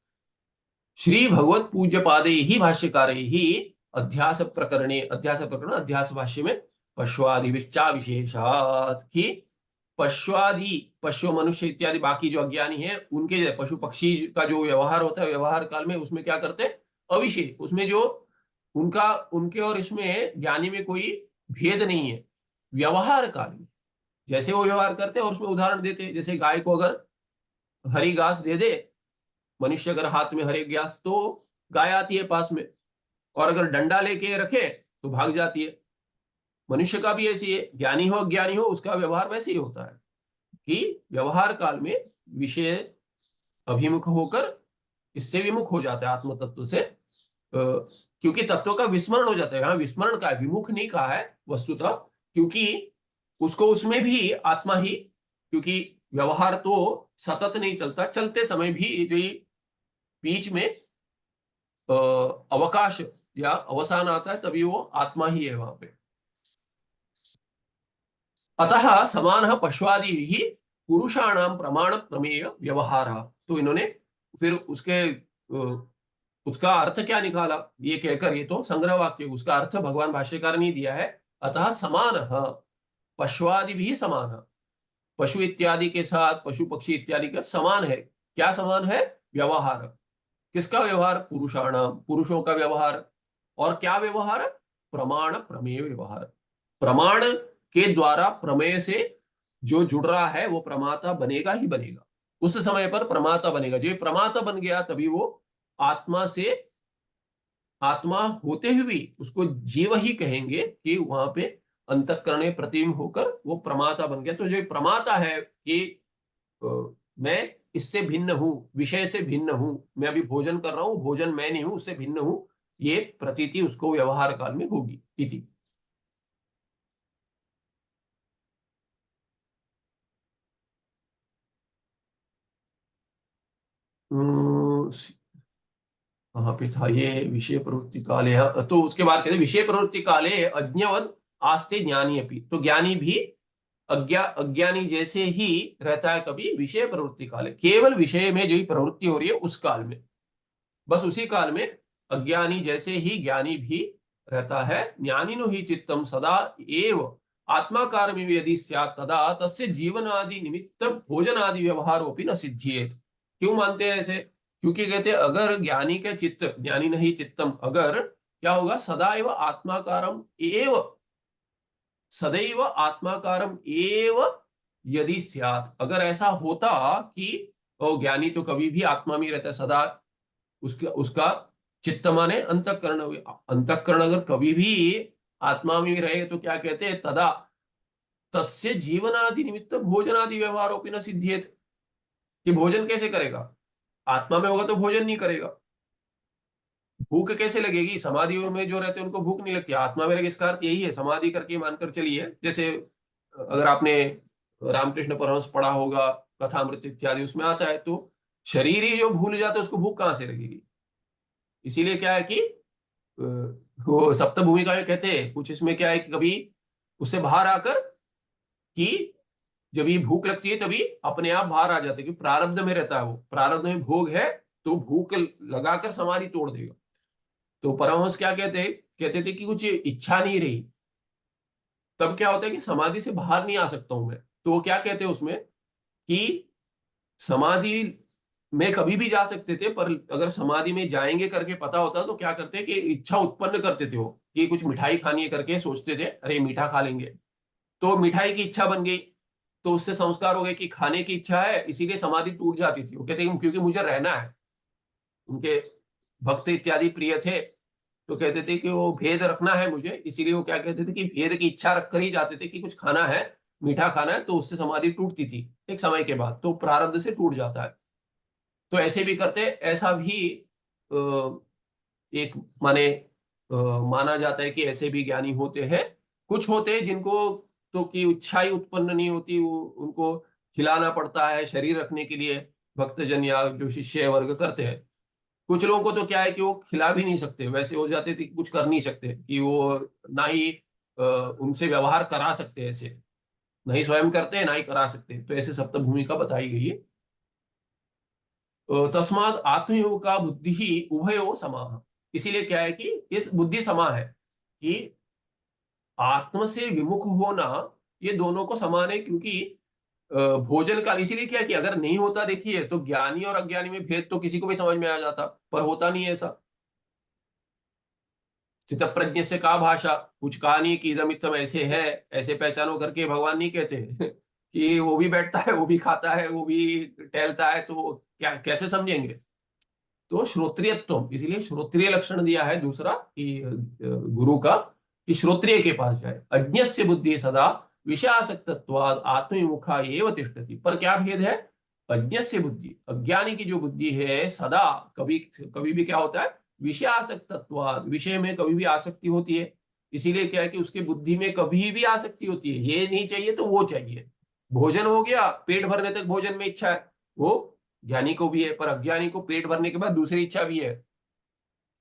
Speaker 1: श्री भगवत पूज्य पादे ही भाष्यकारे ही अध्यास प्रकरणे, अध्यास प्रकरण अध्यास भाष्य में पश्वादि विश्चा विशेषात की पश्वादि, पशु मनुष्य इत्यादि बाकी जो अज्ञानी है उनके पशु पक्षी का जो व्यवहार होता है व्यवहार काल में, उसमें क्या करते हैं अविशेष, उसमें जो उनका उनके और इसमें ज्ञानी में कोई भेद नहीं है। व्यवहार काल में जैसे वो व्यवहार करते हैं और उसमें उदाहरण देते हैं, जैसे गाय को अगर हरी घास दे दे मनुष्य, अगर हाथ में हरी घास, तो गाय आती है पास में, और अगर डंडा लेके रखे तो भाग जाती है। मनुष्य का भी ऐसी है, ज्ञानी हो अज्ञानी हो उसका व्यवहार वैसे ही होता है कि व्यवहार काल में विषय अभिमुख होकर इससे विमुख हो जाता है आत्म तत्व से, क्योंकि तत्व का विस्मरण हो जाता है। यहाँ विस्मरण का है, विमुख नहीं कहा है वस्तुतः, क्योंकि उसको उसमें भी आत्मा ही, क्योंकि व्यवहार तो सतत नहीं चलता, चलते समय भी जो बीच में अवकाश या अवसान आता है तभी वो आत्मा ही है वहां पे। अतः समान पश्वादि ही पुरुषाणाम प्रमाण प्रमेय व्यवहार। तो इन्होंने फिर उसका अर्थ क्या निकाला ये कहकर, ये तो संग्रह वाक्य, उसका अर्थ भगवान भाष्यकार ने दिया है। अतः समान पश्वादि भी समान, पशु इत्यादि के साथ पशु पक्षी इत्यादि का समान है। क्या समान है? व्यवहार। किसका व्यवहार? पुरुषाणाम, पुरुषों का व्यवहार। और क्या व्यवहार? प्रमाण प्रमेय व्यवहार। प्रमाण के द्वारा प्रमेय से जो जुड़ रहा है वो प्रमाता बनेगा ही बनेगा, उस समय पर प्रमाता बनेगा। जो प्रमाता बन गया तभी वो आत्मा से, आत्मा होते हुए भी उसको जीव ही कहेंगे कि वहां पे अंतःकरण प्रतिबिंब होकर वो प्रमाता बन गया। तो जो प्रमाता है कि मैं इससे भिन्न हूं, विषय से भिन्न हूं, मैं अभी भोजन कर रहा हूं, भोजन मैं नहीं हूं, उससे भिन्न हूं, ये प्रतीति उसको व्यवहार काल में होगी इति। कहाँ पे था ये? विषय प्रवृत्ति काले, हाँ, तो उसके बाद कहते हैं विषय प्रवृत्ति काले अज्ञवद आस्ते ज्ञानी अपी। तो ज्ञानी भी अज्ञानी जैसे ही रहता है कभी विषय प्रवृत्ति काले, केवल विषय में जो प्रवृत्ति हो रही है उस काल में, बस उसी काल में अज्ञानी जैसे ही ज्ञानी भी रहता है। ज्ञानिनो ही चित्तम सदा एव आत्माकार में यदि स्यात् तदा तस्य जीवन आदि निमित्त भोजन आदि व्यवहारोपि न सिद्ध्येत। क्यों मानते हैं ऐसे? क्योंकि कहते हैं अगर ज्ञानी के चित्त, ज्ञानी नहीं चित्तम, अगर क्या होगा? सदैव आत्माकारम एव, सदैव आत्माकारम एव यदि स्यात्, अगर ऐसा होता कि ओ ज्ञानी तो कभी भी आत्मा में रहता है सदा, उसका उसका चित्त माने अंतःकरण, अंतःकरण अगर कभी भी आत्मा में रहे तो क्या कहते हैं? तदा तस्य जीवनादि निमित्त भोजनादि व्यवहारोपि न सिद्ध्येत। कि भोजन कैसे करेगा? आत्मा में होगा तो भोजन नहीं करेगा। भूख कैसे लगेगी? समाधि में जो रहते हैं उनको भूख नहीं लगती, आत्मा में लगे, इसका अर्थ यही है। समाधि करके मानकर चलिए, जैसे अगर आपने रामकृष्ण परमहंस पढ़ा होगा, कथामृत इत्यादि उसमें आता है, तो शरीर ही जो भूल जाता है उसको भूख कहां से लगेगी? इसीलिए क्या है कि वो सप्त भूमिका में कहते हैं कुछ, इसमें क्या है कि कभी उससे बाहर आकर कि जब ये भूख लगती है तभी अपने आप बाहर आ जाते हैं, क्योंकि प्रारब्ध में रहता है, वो प्रारब्ध में भोग है, तो भूख लगाकर समाधि तोड़ देगा। तो परमहंस क्या कहते थे कि कुछ इच्छा नहीं रही, तब क्या होता है कि समाधि से बाहर नहीं आ सकता हूं मैं। तो वो क्या कहते हैं उसमें कि समाधि में कभी भी जा सकते थे, पर अगर समाधि में जाएंगे करके पता होता तो क्या करते कि इच्छा उत्पन्न करते थे वो, कि कुछ मिठाई खानी है करके सोचते थे, अरे मीठा खा लेंगे, तो मिठाई की इच्छा बन गई, तो उससे संस्कार हो गए कि खाने की इच्छा है, इसीलिए समाधि टूट जाती थी। वो कहते हैं क्योंकि मुझे रहना है, उनके भक्त इत्यादि प्रिय थे, तो कहते थे कि वो भेद रखना है मुझे, इसीलिए वो क्या कहते थे कि भेद की इच्छा रखकर ही जाते थे कि कुछ खाना है, मीठा खाना है तो उससे समाधि टूटती थी एक समय के बाद, तो प्रारब्ध से टूट जाता है। तो ऐसे भी करते, ऐसा भी एक माने माना जाता है कि ऐसे भी ज्ञानी होते हैं। कुछ होते हैं जिनको तो की इच्छा ही उत्पन्न नहीं होती, उनको खिलाना पड़ता है शरीर रखने के लिए, भक्तजन या जो शिष्य वर्ग करते हैं। कुछ लोगों को तो क्या है कि वो खिला भी नहीं सकते, वैसे हो जाते थे कि कुछ कर नहीं सकते, कि वो ना ही उनसे व्यवहार करा सकते, ऐसे नहीं स्वयं करते हैं ना ही करा सकते, तो ऐसे सप्त भूमिका बताई गई है। तस्माद आत्मयोग का बुद्धि ही उभयो समाह। इसीलिए क्या है कि इस बुद्धि समा है कि आत्म से विमुख होना, ये दोनों को समान है, क्योंकि भोजन का इसीलिए क्या है कि अगर नहीं होता, देखिए, तो ज्ञानी और अज्ञानी में भेद तो किसी को भी समझ में आ जाता, पर होता नहीं है ऐसा। चित्तप्रज्ञ से का भाषा, कुछ कहा नहीं कि इदम इत्थम ऐसे है, ऐसे पहचानो करके भगवान नहीं कहते कि वो भी बैठता है, वो भी खाता है, वो भी टहलता है, तो क्या कैसे समझेंगे। तो श्रोत्रियत्व, इसीलिए श्रोत्रिय लक्षण दिया है दूसरा कि गुरु का, कि श्रोत्रिय के पास जाए। अज्ञस्य बुद्धि सदा विषयासक्तत्वाद आत्मविमुखा एव तिष्ठति। पर क्या भेद है, अज्ञस्य बुद्धि, अज्ञानी की जो बुद्धि है, सदा कभी कभी भी क्या होता है, विषयासक्तत्वाद, विषय में कभी भी आसक्ति होती है। इसीलिए क्या है कि उसके बुद्धि में कभी भी आसक्ति होती है, ये नहीं चाहिए तो वो चाहिए। भोजन हो गया, पेट भरने तक भोजन में इच्छा है, वो ज्ञानी को भी है, पर अज्ञानी को पेट भरने के बाद दूसरी इच्छा भी है।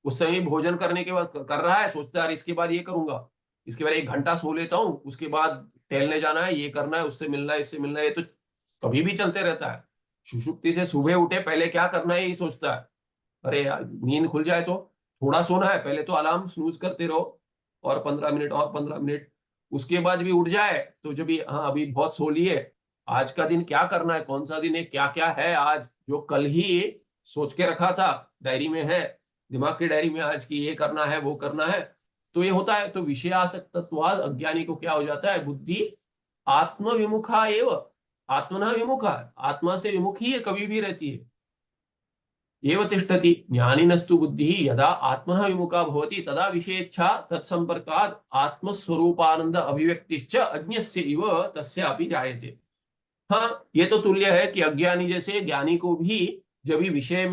Speaker 1: उस समय भोजन करने के बाद कर रहा है, सोचता है इसके बाद ये करूंगा, इसके बाद 1 घंटा सो लेता हूँ, उसके बाद टहलने जाना है, ये करना है, उससे मिलना है, इससे मिलना है, ये तो कभी भी चलते रहता है। सुषुप्ति से सुबह उठे पहले क्या करना है, यही सोचता है। अरे यार, नींद खुल जाए तो थोड़ा सोना है, पहले तो अलार्म स्नूज करते रहो, और 15 मिनट और 15 मिनट, उसके बाद भी उठ जाए तो जब भी, हाँ अभी बहुत सो लिए, आज का दिन क्या करना है, कौन सा दिन है, क्या क्या है आज, जो कल ही सोच के रखा था, डायरी में है, दिमाग की डायरी में, आज की ये करना है, वो करना है, तो ये होता है। तो विषयासक्तत्वाद अज्ञानी को क्या हो जाता है, बुद्धि आत्मविमुखा एव, आत्मना विमुखा, आत्मा से विमुख ही है, कभी भी रहती है। एव तिष्ठति। ज्ञानिनस्तु बुद्धिः यदा आत्मनः विमुखा भवति तदा विषयेच्छा तत्संपर्कात् आत्मस्वरूपानंद अभिव्यक्तिश्च अज्ञस्य इव तस्यापि जायते। हाँ, ये तो तुल्य है कि अज्ञानी जैसे ज्ञानी को भी जब भी विषय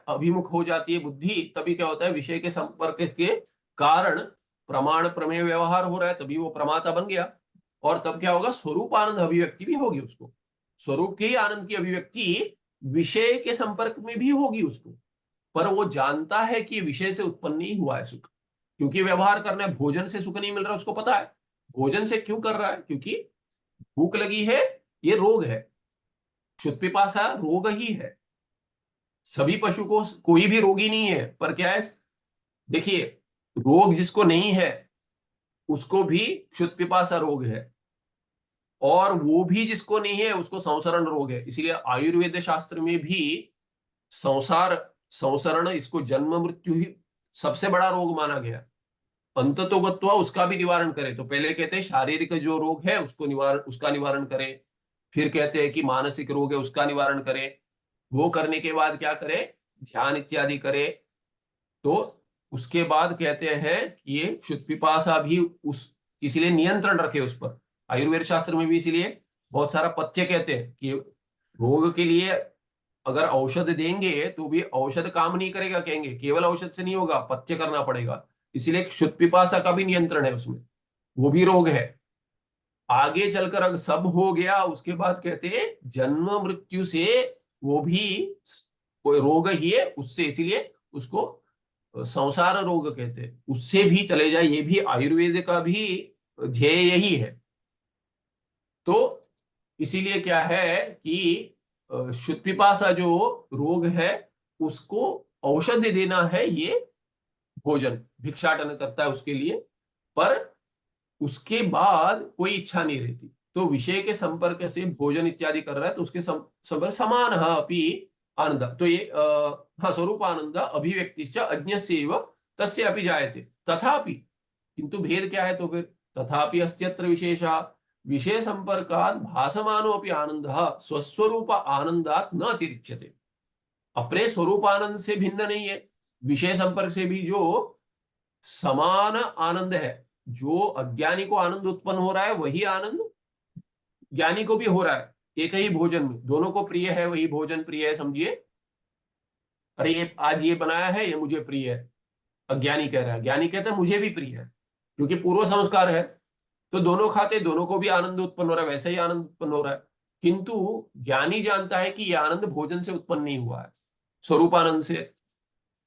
Speaker 1: अभिमुख हो जाती है बुद्धि, तभी क्या होता है, विषय के संपर्क के कारण प्रमाण प्रमेय व्यवहार हो रहा है, तभी वो प्रमाता बन गया, और तब क्या होगा, स्वरूप आनंद अभिव्यक्ति भी होगी उसको। स्वरूप के ही आनंद की अभिव्यक्ति विषय के संपर्क में भी होगी उसको, पर वो जानता है कि विषय से उत्पन्न नहीं हुआ है सुख, क्योंकि व्यवहार करना है, भोजन से सुख नहीं मिल रहा, उसको पता है भोजन से क्यों कर रहा है, क्योंकि भूख लगी है, ये रोग है, क्षुत पिपासा रोग ही है। सभी पशु को, कोई भी रोगी नहीं है, पर क्या है, देखिए, रोग जिसको नहीं है उसको भी क्षुत पिपासा रोग है, और वो भी जिसको नहीं है उसको संसरण रोग है। इसीलिए आयुर्वेद शास्त्र में भी संसार, संसरण, इसको जन्म मृत्यु ही सबसे बड़ा रोग माना गया। अंततोगत्वा उसका भी निवारण करे, तो पहले कहते हैं शारीरिक जो रोग है उसको निवारण, उसका निवारण करे, फिर कहते हैं कि मानसिक रोग है उसका निवारण करे, वो करने के बाद क्या करे, ध्यान इत्यादि करे, तो उसके बाद कहते हैं कि ये क्षुत पिपासा भी उस, इसलिए नियंत्रण रखे उस पर। आयुर्वेद शास्त्र में भी इसीलिए बहुत सारा पथ्य कहते हैं कि रोग के लिए अगर औषध देंगे तो भी औषध काम नहीं करेगा, कहेंगे केवल औषध से नहीं होगा, पथ्य करना पड़ेगा। इसीलिए क्षुत पिपासा का भी नियंत्रण है उसमें, वो भी रोग है। आगे चलकर अगर सब हो गया, उसके बाद कहते हैं जन्म मृत्यु से, वो भी कोई रोग ही है उससे, इसीलिए उसको संसार रोग कहते हैं, उससे भी चले जाए, ये भी आयुर्वेद का भी ध्येय यही है। तो इसीलिए क्या है कि शुद्ध पिपासा जो रोग है उसको औषध देना है, ये भोजन भिक्षाटन करता है उसके लिए, पर उसके बाद कोई इच्छा नहीं रहती, तो विषय के संपर्क से भोजन इत्यादि कर रहा है, तो उसके संपर्क समान अपि आनंद, तो ये हाँ, स्वरूप आनंद अभिव्यक्तिश्च अज्ञस्यैव तस्यापि जायते। तथापि, किंतु भेद क्या है, तो फिर तथापि अस्त्यत्र विशेषः विषय संपर्कात् भासमानो अपि आनंदः स्वस्वरूप आनंदात् न अतिरिच्यते। अपने स्वरूप आनंद से भिन्न नहीं है, विषय संपर्क से भी जो समान आनंद है, जो अज्ञानी को आनंद उत्पन्न हो रहा है वही आनंद ज्ञानी को भी हो रहा है, एक ही भोजन में, दोनों को प्रिय है, वही भोजन प्रिय है, समझिए। अरे ये आज ये बनाया है, ये मुझे प्रिय है, अज्ञानी कह रहा है, ज्ञानी कहता है मुझे भी प्रिय है, क्योंकि पूर्व संस्कार है। तो दोनों खाते, दोनों को भी आनंद उत्पन्न हो रहा है, वैसे ही आनंद उत्पन्न हो रहा है। किंतु ज्ञानी जानता है कि यह आनंद भोजन से उत्पन्न नहीं हुआ है, स्वरूपानंद से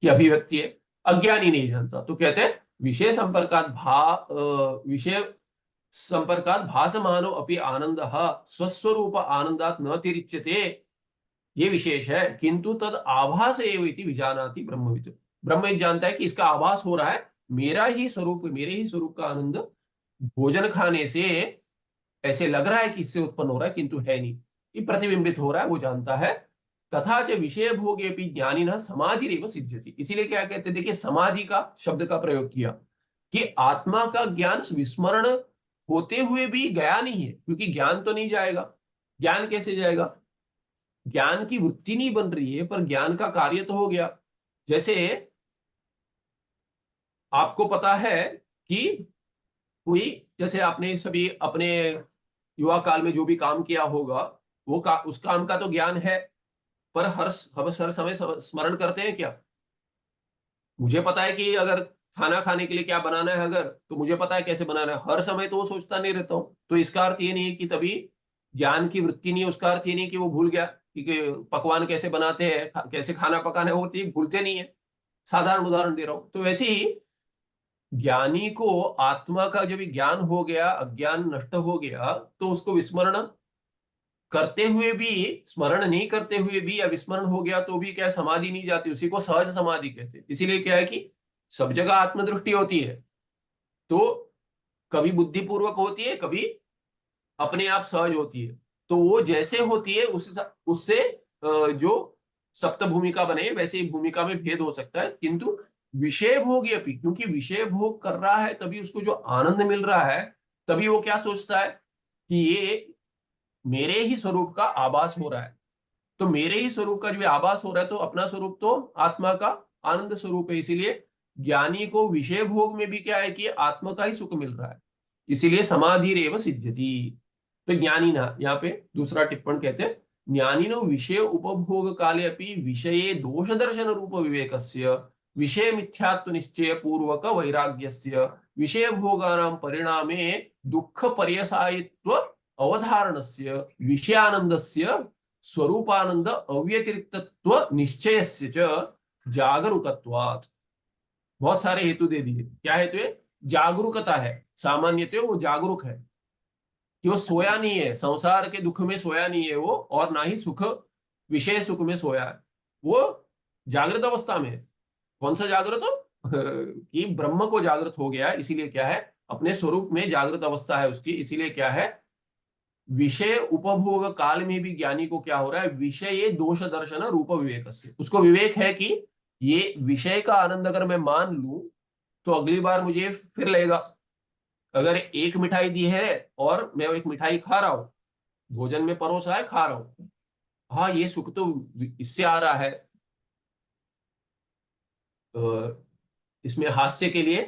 Speaker 1: की अभिव्यक्ति है। अज्ञानी नहीं जानता, तो कहते हैं विषय संपर्कात भासमानो अपि आनंद स्वस्वरूप आनंदात न तिरिच्यते, ये विशेष है। किंतु तद आभास एव इति विजानाति ब्रह्मविद, ब्रह्मविद जानता है कि इसका आभास हो रहा है, मेरा ही स्वरूप, मेरे ही स्वरूप का आनंद भोजन खाने से ऐसे लग रहा है कि इससे उत्पन्न हो रहा है, किंतु है नहीं, ये प्रतिबिंबित हो रहा है, वो जानता है। तथा च विषय भोगे भी ज्ञानी न समाधि रेव सिद्ध्यति, इसीलिए क्या कहते हैं, देखिए समाधि का शब्द का प्रयोग किया कि आत्मा का ज्ञान विस्मरण होते हुए भी गया नहीं है, क्योंकि ज्ञान तो नहीं जाएगा। ज्ञान कैसे जाएगा, ज्ञान की वृत्ति नहीं बन रही है, पर ज्ञान का कार्य तो हो गया। जैसे आपको पता है कि कोई, जैसे आपने सभी अपने युवा काल में जो भी काम किया होगा, उस काम का तो ज्ञान है, पर हर समय स्मरण करते हैं क्या? मुझे पता है कि अगर खाना खाने के लिए क्या बनाना है, अगर तो मुझे पता है कैसे बनाना है, हर समय तो वो सोचता नहीं रहता हूं। तो इसका अर्थ ये नहीं है कि तभी ज्ञान की वृत्ति नहीं है, उसका अर्थ ये नहीं कि वो भूल गया कि पकवान कैसे बनाते हैं, कैसे खाना पकाना होती है, भूलते नहीं है। साधारण उदाहरण दे रहा हूं। तो वैसे ही ज्ञानी को आत्मा का जब ज्ञान हो गया, अज्ञान नष्ट हो गया, तो उसको विस्मरण करते हुए भी, स्मरण नहीं करते हुए भी, या विस्मरण हो गया तो भी क्या समाधि नहीं जाती, उसी को सहज समाधि कहते हैं। इसीलिए क्या है कि सब जगह आत्मदृष्टि होती है, तो कभी बुद्धिपूर्वक होती है, कभी अपने आप सहज होती है। तो वो जैसे होती है उससे जो सप्त भूमिका बने वैसे ही भूमिका में भेद हो सकता है। किंतु विषय भोगी अपनी, क्योंकि विषय भोग कर रहा है तभी उसको जो आनंद मिल रहा है, तभी वो क्या सोचता है कि ये मेरे ही स्वरूप का आभास हो रहा है। तो मेरे ही स्वरूप का जो आभास हो रहा है, तो अपना स्वरूप तो आत्मा का आनंद स्वरूप है। इसीलिए ज्ञानी को विषय भोग में भी क्या है कि आत्मा का ही सुख मिल रहा है, इसीलिए समाधि रेव सिद्ध्यति। तो ज्ञानी ना, यहाँ पे दूसरा टिप्पण कहते हैं, ज्ञानी नो विषय उपभोग काले अपि विषये दोष दर्शन रूप विवेकस्य विषय मिथ्यात्व निश्चय पूर्वक वैराग्यस्य विषय भोगानां परिणामे दुःख पर्यसायित्व अवधारणस्य विषयानंदस्य स्वरूपानंद अव्यतिरिक्तत्व निश्चयस्य च जागरूकत्वात्। बहुत सारे हेतु दे दिए। क्या हेतु है? जागरूकता है, सामान्यतः वो जागरूक है कि वो सोया नहीं है, संसार के दुख में सोया नहीं है वो, और ना ही सुख, विषय सुख में सोया है। वो जागृत अवस्था में है। कौन सा जागृत हो? कि ब्रह्म को जागृत हो गया है, इसीलिए क्या है, अपने स्वरूप में जागृत अवस्था है उसकी। इसीलिए क्या है, विषय उपभोग काल में भी ज्ञानी को क्या हो रहा है, विषय दोष दर्शन रूप विवेक से, उसको विवेक है कि ये विषय का आनंद अगर मैं मान लूं तो अगली बार मुझे फिर लगेगा। अगर एक मिठाई दी है और मैं एक मिठाई खा रहा हूं, भोजन में परोसा है, खा रहा हूं, हाँ ये सुख तो इससे आ रहा है। इसमें हास्य के लिए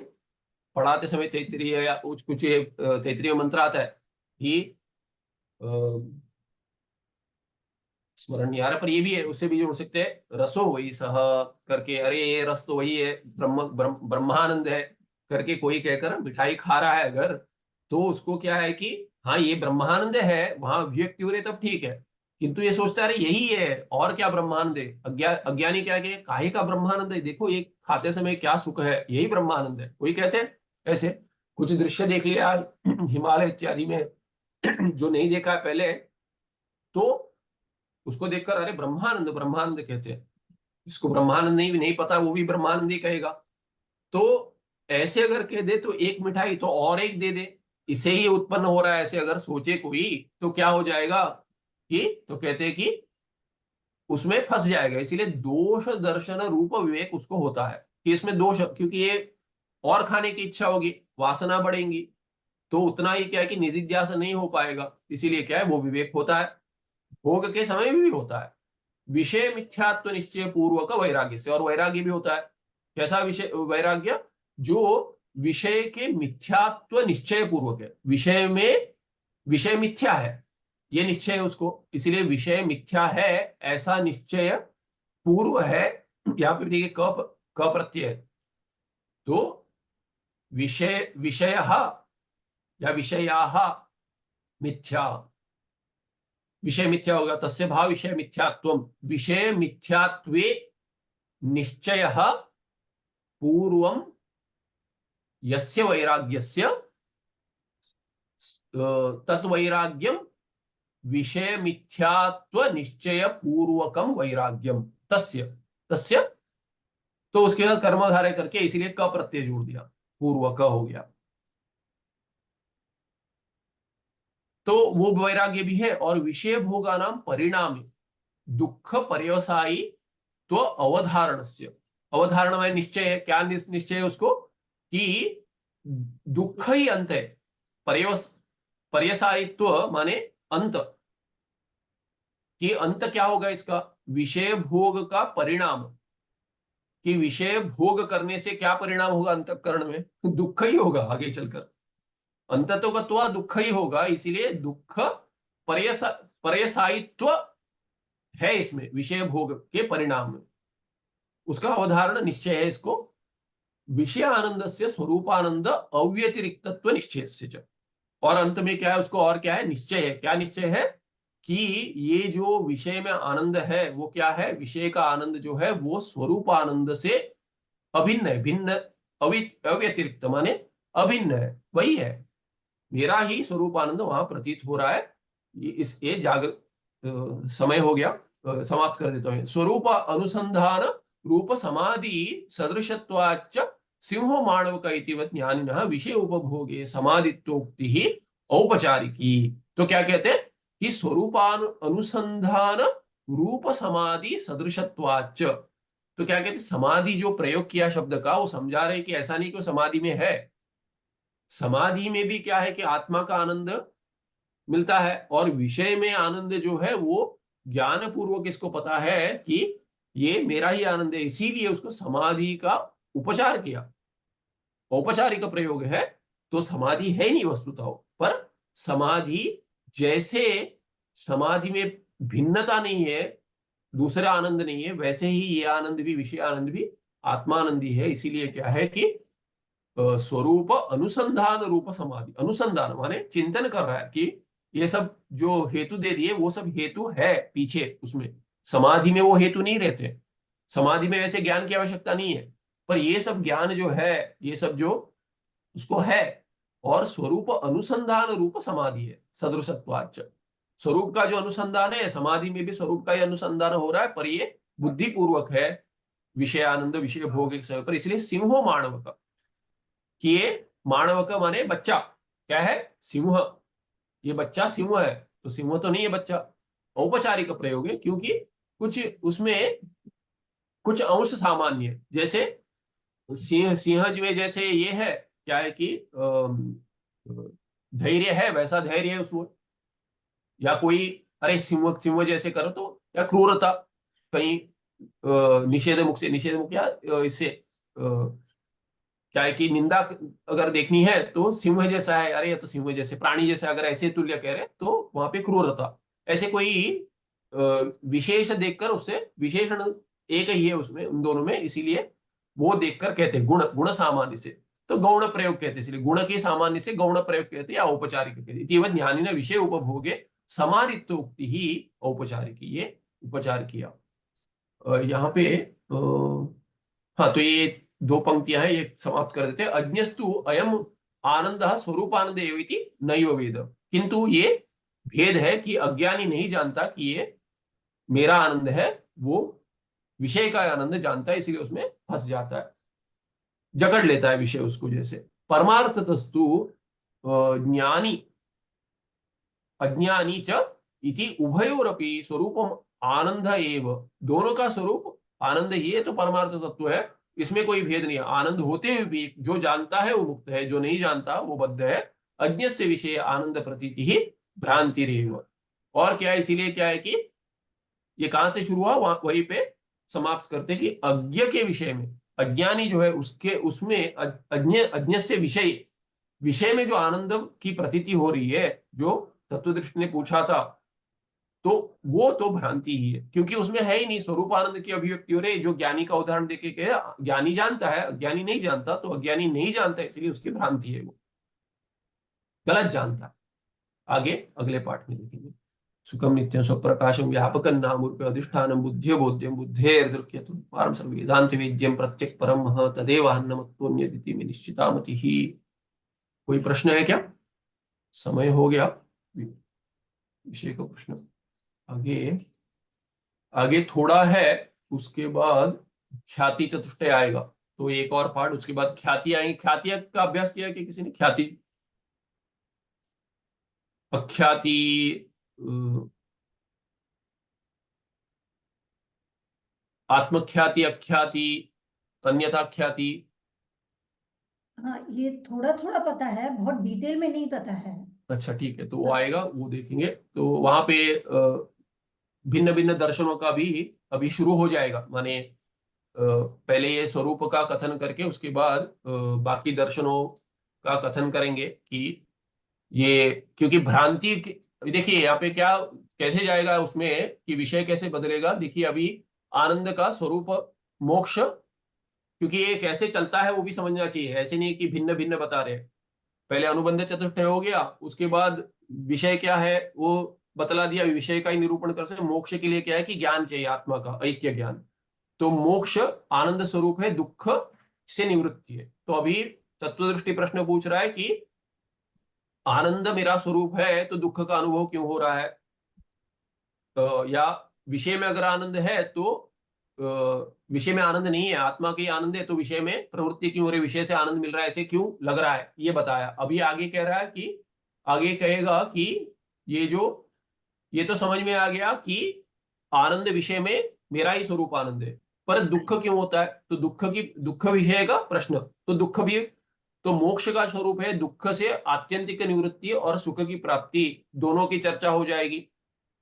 Speaker 1: पढ़ाते समय तैतरीय या कुछ कुछ तैतरीय मंत्र आता है कि स्मरण नहीं आ रहा, पर ये भी है, उससे भी जोड़ सकते हैं, रसो वही सह करके, अरे ये रस तो वही है, ब्रह्मानंद है करके कोई कहकर मिठाई खा रहा है अगर, तो उसको क्या है कि हाँ ये ब्रह्मानंद है, वहां अभिव्यक्ति हो रही तब ठीक है। किंतु ये सोचता है यही है, और क्या ब्रह्मानंद है, अज्ञानी क्या कहे, काहे का ब्रह्मानंद है, देखो ये खाते समय क्या सुख है, यही ब्रह्मानंद है। कोई कहते हैं ऐसे, कुछ दृश्य देख लिया हिमालय इत्यादि में जो नहीं देखा है पहले, तो उसको देखकर अरे ब्रह्मानंद ब्रह्मानंद कहते हैं। जिसको ब्रह्मानंद नहीं पता वो भी ब्रह्मानंद ही कहेगा। तो ऐसे अगर कह दे तो एक मिठाई तो और एक दे दे, इसे ही उत्पन्न हो रहा है, ऐसे अगर सोचे कोई तो क्या हो जाएगा कि, तो कहते हैं कि उसमें फंस जाएगा। इसीलिए दोष दर्शन रूप विवेक उसको होता है कि इसमें दोष, क्योंकि ये और खाने की इच्छा होगी, वासना बढ़ेंगी, तो उतना ही क्या है कि निधिध्यासन नहीं हो पाएगा। इसीलिए क्या है, वो विवेक होता है, भोग के समय में भी होता है। विषय मिथ्यात्व निश्चय पूर्वक वैराग्य से, और वैराग्य भी होता है। कैसा विषय वैराग्य? जो विषय के मिथ्यात्व निश्चय पूर्वक है। विषय में विषय मिथ्या है, ये निश्चय है उसको, इसलिए विषय मिथ्या है ऐसा निश्चय पूर्व है। यहां पे देखिए क प्रत्यय है, तो विषय या विषयाः मिथ्या, विषय मिथ्या होगा, तस्य भाव विषय मिथ्यात्वम, विषय मिथ्यात्वे निश्चयः पूर्वम यस्य वैराग्यस्य तद्वैराग्यम विषय मिथ्यात्व निश्चय पूर्वकम वैराग्यम तस्य तस्य, तो उसके बाद कर्मधारय करके इसीलिए क प्रत्यय जोड़ दिया, पूर्व क हो गया, तो वो वैराग्य भी है। और विषय भोगा नाम परिणामी दुख पर्यवसायी तो अवधारणस्य, अवधारण में निश्चय है, क्या निश्चय है उसको, कि दुख ही अंत है। पर्यवसायित्व माने अंत, कि अंत क्या होगा इसका, विषय भोग का परिणाम, कि विषय भोग करने से क्या परिणाम होगा अंतःकरण में, दुख ही होगा आगे चलकर, अंततोगत्वा दुख ही होगा, इसीलिए दुख पर्यसायित्व है इसमें, विषय भोग के परिणाम में, उसका अवधारण निश्चय है इसको। विषय आनंद से स्वरूपानंद अव्यतिरिक्तत्व निश्चय से, और अंत में क्या है उसको, और क्या है निश्चय है, क्या निश्चय है, कि ये जो विषय में आनंद है वो क्या है, विषय का आनंद जो है वो स्वरूप आनंद से अभिन्न है, भिन्न अव्यतिरिक्त माने अभिन्न है, वही है, मेरा ही स्वरूप आनंद वहां प्रतीत हो रहा है। ये समय हो गया, समाप्त कर देता हूं। स्वरूप अनुसंधान रूप समाधि सदृशत्वाच्च सिंहो माणवक इतिवत् ज्ञानिनः विषय उपभोगे समाधित्वोक्ति ही औपचारिकी। तो क्या कहते हैं कि स्वरूपान अनुसंधान रूप समाधि सदृशत्वाच्च, तो क्या कहते हैं, समाधि जो प्रयोग किया शब्द का, वो समझा रहे कि ऐसा नहीं कि समाधि में है, समाधि में भी क्या है कि आत्मा का आनंद मिलता है, और विषय में आनंद जो है वो ज्ञान पूर्वक इसको पता है कि ये मेरा ही आनंद है, इसीलिए उसको समाधि का उपचार किया, औपचारिक प्रयोग है। तो समाधि है नहीं वस्तुतः, पर समाधि जैसे समाधि में भिन्नता नहीं है, दूसरा आनंद नहीं है, वैसे ही ये आनंद भी, विषय आनंद भी आत्मानंदी है। इसीलिए क्या है कि स्वरूप अनुसंधान रूप समाधि, अनुसंधान माने चिंतन कर रहा है कि ये सब जो हेतु दे दिए वो सब हेतु है पीछे उसमें, समाधि में वो हेतु नहीं रहते, समाधि में वैसे ज्ञान की आवश्यकता नहीं है, पर ये सब ज्ञान जो है, ये सब जो उसको है, और स्वरूप अनुसंधान रूप समाधि है सदृशत्वाच्च, स्वरूप का जो अनुसंधान है, समाधि में भी स्वरूप का ही अनुसंधान हो रहा है, पर ये बुद्धि पूर्वक है, विषय आनंद विषय भोग एक समय पर, इसलिए सिंहो मानव का, कि ये मानव का माने बच्चा, क्या है सिंह, ये बच्चा सिंह है, तो सिंह तो नहीं है बच्चा, औपचारिक प्रयोग है, क्योंकि कुछ उसमें कुछ अंश सामान्य है, जैसे सिंह, सिंह में जैसे ये है, क्या है कि धैर्य है, वैसा धैर्य है उसमें, या कोई अरे सिंह सिंह जैसे करो तो, या क्रूरता कहीं निषेध मुख से, निषेध मुख या इससे क्या है कि निंदा अगर देखनी है तो सिंह जैसा है, अरे ये तो सिंह जैसे प्राणी जैसे, अगर ऐसे तुल्य कह रहे हैं तो वहां पे क्रूरता, ऐसे कोई विशेष देखकर उससे, विशेषण एक ही है उसमें उन दोनों में, इसीलिए वो देखकर कहते हैं गुण, गुण सामान्य से, तो गौण प्रयोग कहते हैं, इसलिए गुण के सामान्य से गौण प्रयोग कहते हैं या औपचारिक कहते हैं। ज्ञानी ने विषय उपभोगे समारित्योक्ति ही औपचारिक, ये उपचार किया। यहाँ पे हाँ, तो ये दो पंक्तियां हैं, ये समाप्त कर देते हैं। अज्ञस्तु अयम आनंद स्वरूपानंद एवं नैव वेद, किंतु ये भेद है कि अज्ञानी नहीं जानता कि ये मेरा आनंद है, वो विषय का आनंद जानता है, इसीलिए उसमें फंस जाता है, जकड़ लेता है विषय उसको। जैसे परमार्थतस्तु ज्ञानी अज्ञानी च इति उभयोरपि स्वरूपम आनंद एव, दोनों का स्वरूप आनंद ही है, तो परमार्थ तत्व है, इसमें कोई भेद नहीं है। आनंद होते हुए भी जो जानता है वो मुक्त है, जो नहीं जानता वो बद्ध है। अज्ञ से विषय आनंद प्रतीति ही भ्रांति रेव, और क्या है, इसीलिए क्या है कि ये कहां से शुरू हुआ, वहीं पे समाप्त करते कि अज्ञ के विषय में, अज्ञानी जो है उसके उसमें अज्ञ से विषय में जो आनंद की प्रतीति हो रही है, जो तत्वदृष्टि ने पूछा था, तो वो तो भ्रांति ही है, क्योंकि उसमें है ही नहीं स्वरूप आनंद की अभिव्यक्ति हो रही। जो ज्ञानी का उदाहरण देके के ज्ञानी जानता है, अज्ञानी नहीं जानता, तो अज्ञानी नहीं जानता इसलिए उसकी भ्रांति है, वो गलत जानता है। आगे अगले पाठ में देखेंगे। सुखम नित्यं स्वप्रकाशम व्यापकं नामरूपे अधिष्ठानं बुद्ध्यो बोध्यं बुद्धेर्दृक्यतु पारं सर्ववेदान्त वेद्यं प्रत्यक् परम तदेव अन्नमत्वन्यदिति में निश्चिता मतिः। कोई प्रश्न है क्या? समय हो गया विषय का प्रश्न। आगे आगे थोड़ा है, उसके बाद ख्याति चतुष्टय आएगा, तो एक और पाठ, उसके बाद ख्याति आएंगे। ख्याति का अभ्यास किया कि किसी ने? ख्याति, अख्याति, आत्मख्याति, अख्याति, अन्यथा ख्याति।
Speaker 2: हाँ, ये थोड़ा थोड़ा पता है, बहुत डिटेल में नहीं पता है।
Speaker 1: अच्छा ठीक है, तो वो आएगा, वो देखेंगे। तो वहां पे भिन्न भिन्न दर्शनों का भी अभी शुरू हो जाएगा। माने पहले ये स्वरूप का कथन करके उसके बाद बाकी दर्शनों का कथन करेंगे कि ये, क्योंकि भ्रांति देखिए यहाँ पे क्या कैसे जाएगा उसमें कि विषय कैसे बदलेगा। देखिए अभी आनंद का स्वरूप मोक्ष, क्योंकि ये कैसे चलता है वो भी समझना चाहिए। ऐसे नहीं कि भिन्न भिन्न बता रहे हैं। पहले अनुबंध चतुष्टय हो गया, उसके बाद विषय क्या है वो बतला दिया, विषय का ही निरूपण कर सकते। मोक्ष के लिए क्या है कि ज्ञान चाहिए, आत्मा का ऐक्य ज्ञान। तो मोक्ष आनंद स्वरूप है, दुख से निवृत्ति है। तो अभी तत्वदृष्टि प्रश्न पूछ रहा है कि आनंद मेरा स्वरूप है तो दुख का अनुभव क्यों हो रहा है? या विषय में अगर आनंद है तो विषय में आनंद नहीं है, आत्मा के आनंद है, तो विषय में प्रवृत्ति क्यों हो रही, विषय से आनंद मिल रहा है, ऐसे क्यों लग रहा है, ये बताया। अभी आगे कह रहा है कि आगे कहेगा कि ये तो समझ में आ गया कि आनंद विषय में मेरा ही स्वरूप आनंद है, पर दुख क्यों होता है? तो दुख विषय का प्रश्न, तो दुख भी, तो मोक्ष का स्वरूप है दुख से आत्यंतिक निवृत्ति और सुख की प्राप्ति, दोनों की चर्चा हो जाएगी।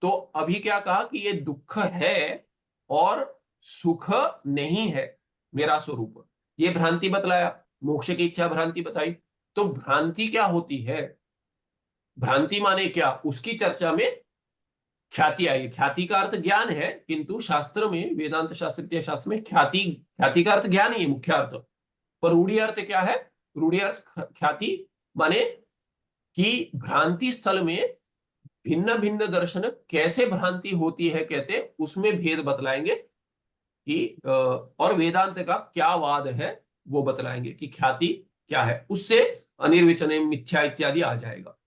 Speaker 1: तो अभी क्या कहा कि ये दुख है और सुख नहीं है मेरा स्वरूप, ये भ्रांति बतलाया। मोक्ष की इच्छा भ्रांति बताई। तो भ्रांति क्या होती है, भ्रांति माने क्या, उसकी चर्चा में ख्याति आई। ख्याति का अर्थ ज्ञान है, किंतु शास्त्र में, वेदांत शास्त्रीय शास्त्र में ख्याति, ख्याति का अर्थ ज्ञान ही है मुख्य अर्थ। पर रूढ़ी अर्थ क्या है? रूढ़ी अर्थ ख्याति माने कि भ्रांति स्थल में भिन्न भिन्न दर्शन कैसे भ्रांति होती है, कहते उसमें भेद बतलाएंगे कि और वेदांत का क्या वाद है वो बतलाएंगे कि ख्याति क्या है, उससे अनिर्वचनीय मिथ्या इत्यादि आ जाएगा।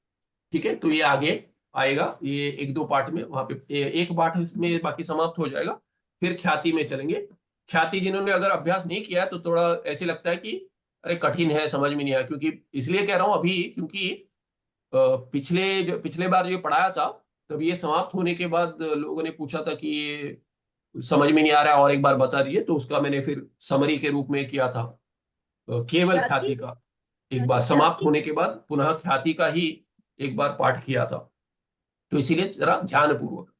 Speaker 1: ठीक है, तो ये आगे आएगा, ये एक दो पार्ट में, वहां पे एक पार्ट में बाकी समाप्त हो जाएगा, फिर ख्याति में चलेंगे। ख्याति जिन्होंने अगर अभ्यास नहीं किया तो थोड़ा ऐसे लगता है कि अरे कठिन है, समझ में नहीं आया। क्योंकि इसलिए कह रहा हूं अभी, क्योंकि पिछले बार जो पढ़ाया था, तब ये समाप्त होने के बाद लोगों ने पूछा था कि ये समझ में नहीं आ रहा है और एक बार बता दिए, तो उसका मैंने फिर समरी के रूप में किया था। केवल ख्याति का एक बार समाप्त होने के बाद पुनः ख्याति का ही एक बार पाठ किया था, तो इसीलिए जरा ध्यान पूर्वक।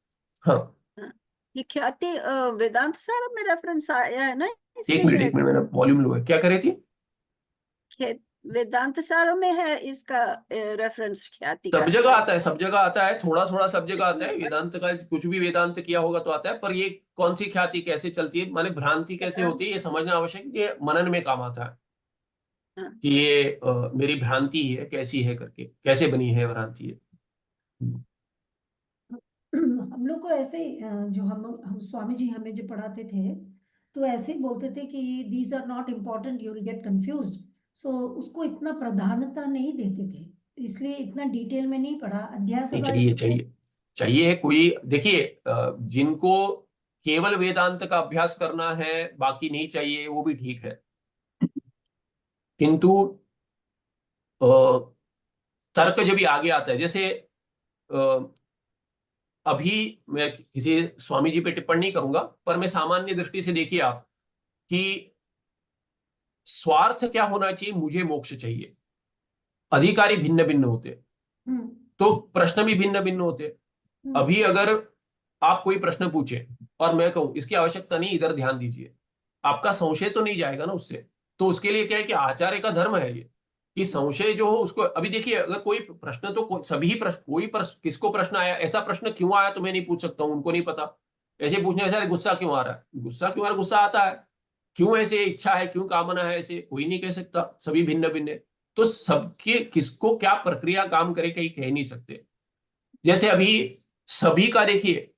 Speaker 1: हाँ,
Speaker 3: ये ख्याति वेदांत सार में रेफरेंस आया है ना,
Speaker 1: एक मिनट मैंने वॉल्यूम लो है, क्या कर रही थी?
Speaker 3: वेदांत सार में है इसका रेफरेंस ख्याति
Speaker 1: सब
Speaker 3: का।
Speaker 1: जगह आता है, सब जगह आता है, थोड़ा थोड़ा सब जगह आता है। वेदांत का कुछ भी वेदांत किया होगा तो आता है, पर ये कौन सी ख्याति कैसे चलती है, माने भ्रांति कैसे होती है, ये समझना आवश्यक है। ये मनन में काम आता है कि ये मेरी भ्रांति है, कैसी है करके, कैसे बनी है भ्रांति है।
Speaker 2: हम लोग को ऐसे जो हम स्वामी जी हमें जो पढ़ाते थे, तो ऐसे ही बोलते थे कि these are not important, you will get confused. So उसको इतना प्राधान्यता नहीं देते थे, इसलिए इतना डिटेल में नहीं पढ़ा। अध्याय
Speaker 1: नहीं,
Speaker 2: सभा
Speaker 1: चाहिए कोई, देखिए जिनको केवल वेदांत का अभ्यास करना है, बाकी नहीं चाहिए, वो भी ठीक है। किंतु तर्क जब भी आगे आता है, जैसे अभी मैं किसी स्वामी जी पे टिप्पणी नहीं करूंगा, पर मैं सामान्य दृष्टि से देखिए आप कि स्वार्थ क्या होना चाहिए, मुझे मोक्ष चाहिए, अधिकारी भिन्न भिन्न होते, तो प्रश्न भी भिन्न भिन्न होते। अभी अगर आप कोई प्रश्न पूछे और मैं कहूं इसकी आवश्यकता नहीं, इधर ध्यान दीजिए, आपका संशय तो नहीं जाएगा ना उससे। तो उसके लिए क्या है कि आचार्य का धर्म है ये, कि संशय जो हो उसको, अभी देखिए अगर कोई प्रश्न, तो सभी प्रश्न, कोई प्रश्न, किसको प्रश्न आया, ऐसा प्रश्न क्यों आया तो मैं नहीं पूछ सकता हूं, उनको नहीं पता। ऐसे पूछने से गुस्सा क्यों आ रहा है, गुस्सा क्यों आ रहा है, गुस्सा आता है, क्यों ऐसे इच्छा है, क्यों कामना है, ऐसे कोई नहीं कह सकता, सभी भिन्न भिन्न है। तो सबके किसको क्या प्रक्रिया काम करे कहीं कह नहीं सकते। जैसे अभी सभी का देखिए,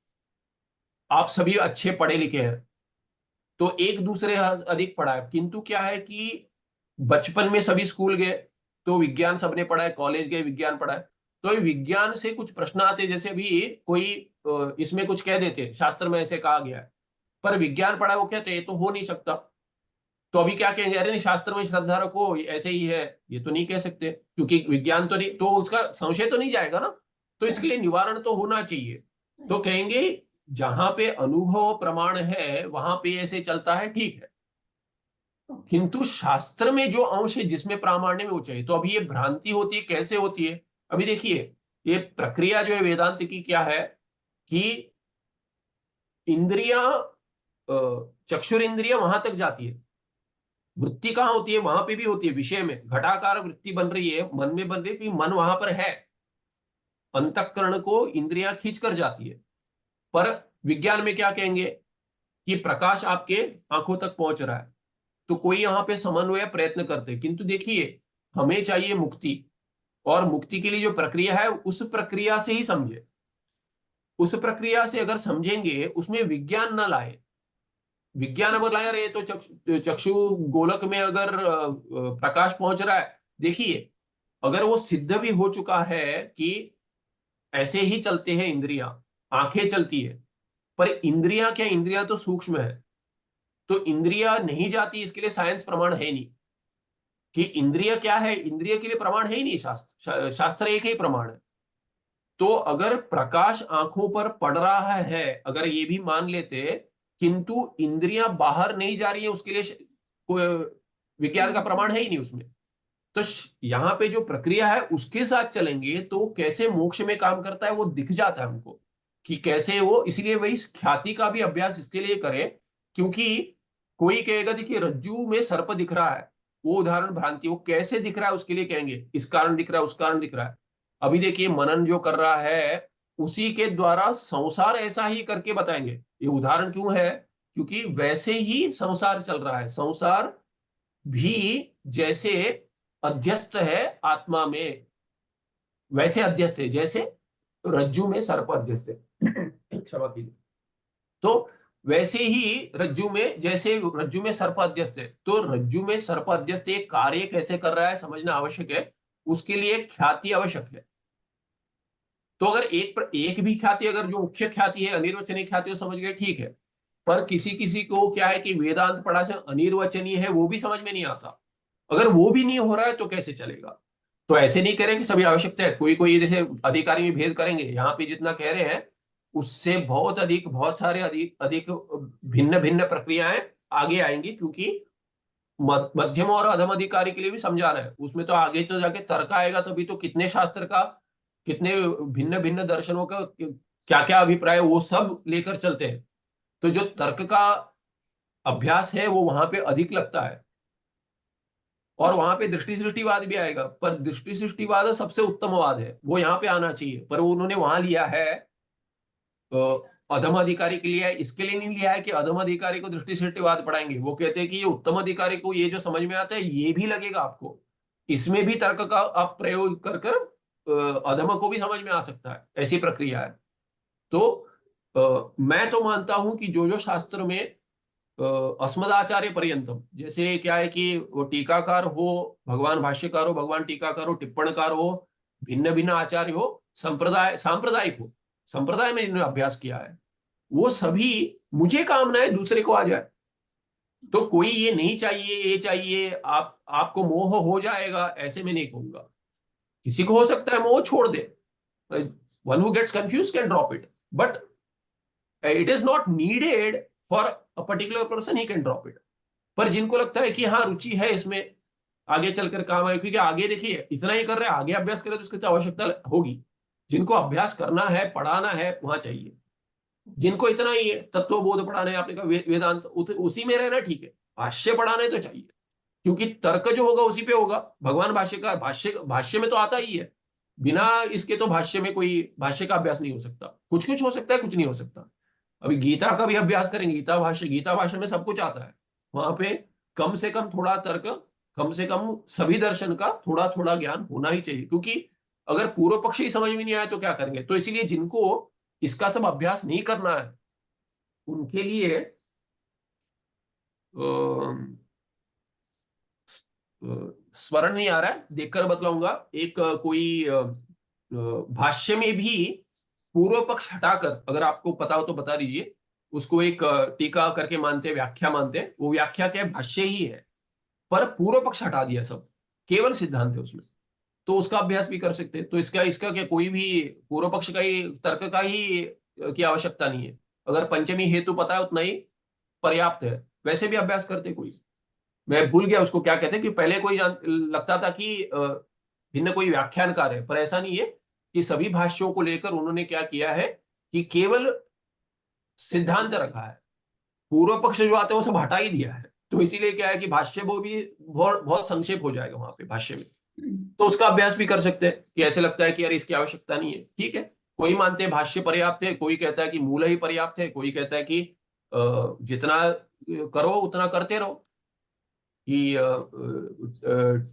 Speaker 1: आप सभी अच्छे पढ़े लिखे हैं, तो एक दूसरे अधिक पढ़ा है, किंतु क्या है कि बचपन में सभी स्कूल गए तो विज्ञान सबने पढ़ा है, कॉलेज गए विज्ञान पढ़ा है, तो ये विज्ञान से कुछ प्रश्न आते, जैसे अभी कोई इसमें कुछ कह देते शास्त्र में ऐसे कहा गया है, पर विज्ञान पढ़ा है, वो कहते हैं ये तो हो नहीं सकता। तो अभी क्या कहेंगे, अरे नहीं शास्त्र में श्रद्धा रखो, ऐसे ही है, ये तो नहीं कह सकते क्योंकि विज्ञान तो नहीं, तो उसका संशय तो नहीं जाएगा ना। तो इसके लिए निवारण तो होना चाहिए। तो कहेंगे जहां पे अनुभव प्रमाण है वहां पे ऐसे चलता है, ठीक है, किंतु शास्त्र में जो अंश है जिसमें प्रामाण्य में वो चाहिए। तो अभी ये भ्रांति होती है, कैसे होती है, अभी देखिए ये प्रक्रिया जो है वेदांत की क्या है कि इंद्रिया, चक्षुर इंद्रिया वहां तक जाती है, वृत्ति कहां होती है, वहां पे भी होती है, विषय में घटाकार वृत्ति बन रही है, मन में बन रही है, क्योंकि मन वहां पर है, अंतःकरण को इंद्रियां खींच कर जाती है। पर विज्ञान में क्या कहेंगे कि प्रकाश आपके आंखों तक पहुंच रहा है, तो कोई यहां पे समन्वय प्रयत्न करते, किंतु देखिए हमें चाहिए मुक्ति, और मुक्ति के लिए जो प्रक्रिया है उस प्रक्रिया से ही समझे, उस प्रक्रिया से अगर समझेंगे उसमें विज्ञान न लाए। विज्ञान अगर लाया रहे तो चक्षु गोलक में अगर प्रकाश पहुंच रहा है, देखिए अगर वो सिद्ध भी हो चुका है कि ऐसे ही चलते हैं इंद्रियां, आंखें चलती है, पर इंद्रियां क्या, इंद्रियां तो सूक्ष्म है, तो इंद्रियां नहीं जाती, इसके लिए साइंस प्रमाण है नहीं कि इंद्रिय क्या है, इंद्रिय के लिए प्रमाण है ही नहीं, शास्त्र एक ही प्रमाण है। तो अगर प्रकाश आंखों पर पड़ रहा है, अगर ये भी मान लेते, किंतु इंद्रियां बाहर नहीं जा रही है, उसके लिए कोई विज्ञान का प्रमाण है ही नहीं उसमें। तो यहां पे जो प्रक्रिया है उसके साथ चलेंगे तो कैसे मोक्ष में काम करता है वो दिख जाता है हमको, कि कैसे वो, इसलिए वही ख्याति का भी अभ्यास इसके लिए करें, क्योंकि कोई कहेगा देखिए रज्जू में सर्प दिख रहा है, वो उदाहरण भ्रांति, वो कैसे दिख रहा है उसके लिए कहेंगे इस कारण दिख रहा है, उस कारण दिख रहा है। अभी देखिए मनन जो कर रहा है उसी के द्वारा संसार ऐसा ही करके बताएंगे। ये उदाहरण क्यों है, क्योंकि वैसे ही संसार चल रहा है, संसार भी जैसे अध्यस्त है आत्मा में, वैसे अध्यस्त है जैसे रज्जु में सर्प अध्यस्त है, क्षमा कीजिए। तो वैसे ही रज्जु में, जैसे रज्जु में सर्प अध्यस्त है, तो रज्जु में सर्प अध्यस्त एक कार्य कैसे कर रहा है समझना आवश्यक है, उसके लिए ख्याति आवश्यक है। तो अगर एक भी ख्याति, अगर जो मुख्य ख्याति है अनिर्वचनीय ख्याति वो समझ गए ठीक है, पर किसी किसी को क्या है कि वेदांत पढ़ा से अनिर्वचनीय है वो भी समझ में नहीं आता, अगर वो भी नहीं हो रहा है तो कैसे चलेगा। तो ऐसे नहीं करें कि सभी आवश्यकता है, कोई कोई जैसे अधिकारी में भेद करेंगे, यहाँ पे जितना कह रहे हैं उससे बहुत अधिक, बहुत सारे अधिक अधिक भिन्न भिन्न प्रक्रियाएं आगे आएंगी, क्योंकि मध्यम और अधम अधिकारी के लिए भी समझाना है, उसमें तो आगे तो जाके तर्क आएगा, तभी तो कितने शास्त्र का, कितने भिन्न भिन्न दर्शनों का क्या क्या अभिप्राय वो सब लेकर चलते हैं। तो जो तर्क का अभ्यास है वो वहां पे अधिक लगता है, और वहां पे दृष्टि सृष्टिवाद भी आएगा, पर दृष्टि सृष्टिवाद सबसे उत्तमवाद है, वो यहाँ पे आना चाहिए, पर वो उन्होंने वहां लिया है अधम अधिकारी के लिए है, इसके लिए नहीं लिया है कि अधम अधिकारी को दृष्टि सृष्टिवाद पढ़ाएंगे, वो कहते हैं कि ये उत्तम अधिकारी को ये जो समझ में आता है ये भी लगेगा आपको, इसमें भी तर्क का आप प्रयोग कर कर अधम को भी समझ में आ सकता है, ऐसी प्रक्रिया है। तो मैं तो मानता हूं कि जो जो शास्त्र में अस्मदाचार्य पर्यंतम, जैसे क्या है कि वो टीकाकार हो, भगवान भाष्यकार हो, भगवान टीकाकार हो, टिप्पणकार हो, भिन्न भिन्न आचार्य हो, संप्रदाय सांप्रदायिक हो, संप्रदाय में इन्होंने अभ्यास किया है, वो सभी, मुझे कामना है दूसरे को आ जाए। तो कोई ये नहीं चाहिए, ये चाहिए, आपको मोह हो जाएगा, ऐसे में नहीं कहूंगा। किसी को हो सकता है मोह छोड़ दे, one who gets confuse can drop it, but it is not needed for a particular person, he can drop it. पर जिनको लगता है कि हाँ रुचि है इसमें, आगे चलकर काम आए, क्योंकि आगे देखिए इतना ही कर रहे हैं, आगे अभ्यास करें तो उसकी तो आवश्यकता होगी, जिनको अभ्यास करना है, पढ़ाना है, वहां चाहिए। जिनको इतना ही है तत्वबोध पढ़ाना है, आपने कहा वेदांत, उसी में रहना ठीक है, भाष्य पढ़ाने तो चाहिए, क्योंकि तर्क जो होगा उसी पे होगा। भगवान भाष्यकार, भाष्य में तो आता ही है, बिना इसके तो भाष्य में कोई भाष्य का अभ्यास नहीं हो सकता। कुछ कुछ हो सकता है, कुछ नहीं हो सकता। अभी गीता का भी अभ्यास करेंगे, गीता भाष्य में सब कुछ आता है, वहां पे कम से कम थोड़ा तर्क, कम से कम सभी दर्शन का थोड़ा थोड़ा ज्ञान होना ही चाहिए, क्योंकि अगर पूर्व पक्ष ही समझ में नहीं आया तो क्या करेंगे। तो इसलिए जिनको इसका सब अभ्यास नहीं करना है उनके लिए स्मरण नहीं आ रहा है, देखकर बतलाऊंगा। एक कोई भाष्य में भी पूर्व पक्ष हटाकर, अगर आपको पता हो तो बता दीजिए, उसको एक टीका करके मानते हैं, व्याख्या मानते हैं, वो व्याख्या क्या है, भाष्य ही है, पर पूर्व पक्ष हटा दिया, सब केवल सिद्धांत है उसमें, तो उसका अभ्यास भी कर सकते हैं। तो इसका इसका क्या, कोई भी पूर्व पक्ष का ही, तर्क का ही की आवश्यकता नहीं है, अगर पंचमी हेतु पता है उतना ही पर्याप्त है। वैसे भी अभ्यास करते कोई, मैं भूल गया उसको क्या कहते हैं, कि पहले कोई लगता था कि भिन्न कोई व्याख्यानकार है, पर ऐसा नहीं है, कि सभी भाष्यों को लेकर उन्होंने क्या किया है कि केवल सिद्धांत रखा है, पूर्व पक्ष जो आते हैं वो सब हटा ही दिया है। तो इसीलिए क्या है कि भाष्य वो भी बहुत बहुत संक्षेप हो जाएगा वहां पे भाष्य में, तो उसका अभ्यास भी कर सकते हैं, कि ऐसे लगता है कि यार इसकी आवश्यकता नहीं है, ठीक है। कोई मानते हैं भाष्य पर्याप्त है, कोई कहता है कि मूल ही पर्याप्त है, कोई कहता है कि जितना करो उतना करते रहो, कि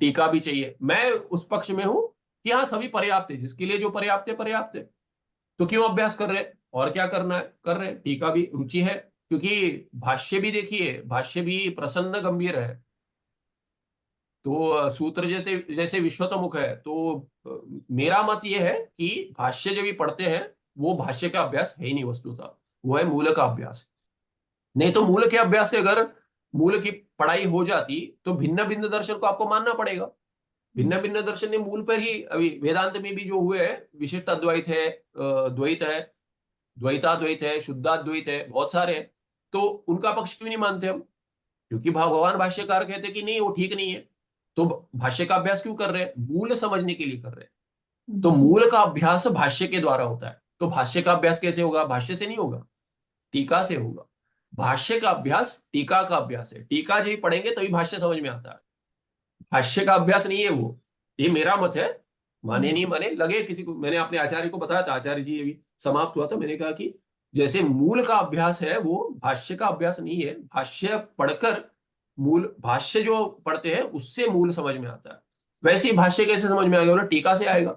Speaker 1: टीका भी चाहिए। मैं उस पक्ष में हूं कि हाँ सभी पर्याप्त है, जिसके लिए जो पर्याप्त है पर्याप्त है, तो क्यों अभ्यास कर रहे हैं, और क्या करना है कर रहे हैं। टीका भी रुचि है, क्योंकि भाष्य भी देखिए, भाष्य भी प्रसन्न गंभीर है, तो सूत्र जैसे जैसे विश्वतोमुख है, तो मेरा मत यह है कि भाष्य जब भी पढ़ते हैं वो भाष्य का अभ्यास है ही नहीं वस्तुतः, वो है मूल का अभ्यास। नहीं तो मूल के अभ्यास से अगर मूल की पढ़ाई हो जाती तो भिन्न भिन्न दर्शन को आपको मानना पड़ेगा। भिन्न भिन्न दर्शन ने मूल पर ही, अभी वेदांत में भी जो हुए हैं, विशिष्ट अद्वैत है, द्वैत है, द्वैताद्वैत है, शुद्धाद्वैत है, बहुत सारे हैं, तो उनका पक्ष क्यों नहीं मानते हम, क्योंकि भगवान भाष्यकार कहते कि नहीं वो ठीक नहीं है। तो भाष्य का अभ्यास क्यों कर रहे हैं, मूल समझने के लिए कर रहे हैं। तो मूल का अभ्यास भाष्य के द्वारा होता है, तो भाष्य का अभ्यास कैसे होगा, भाष्य से नहीं होगा, टीका से होगा। भाष्य का अभ्यास टीका का अभ्यास है, टीका जब पढ़ेंगे तभी भाष्य समझ में आता है, भाष्य का अभ्यास नहीं है वो। ये मेरा मत है, माने नहीं माने लगे किसी को। मैंने अपने आचार्य को बताया था, आचार्य जी अभी समाप्त हुआ था, मैंने कहा कि जैसे मूल का अभ्यास है वो भाष्य का अभ्यास नहीं है, भाष्य पढ़कर मूल, भाष्य जो पढ़ते हैं उससे मूल समझ में आता है। वैसे ही भाष्य कैसे समझ में आएगा, बोला टीका से आएगा।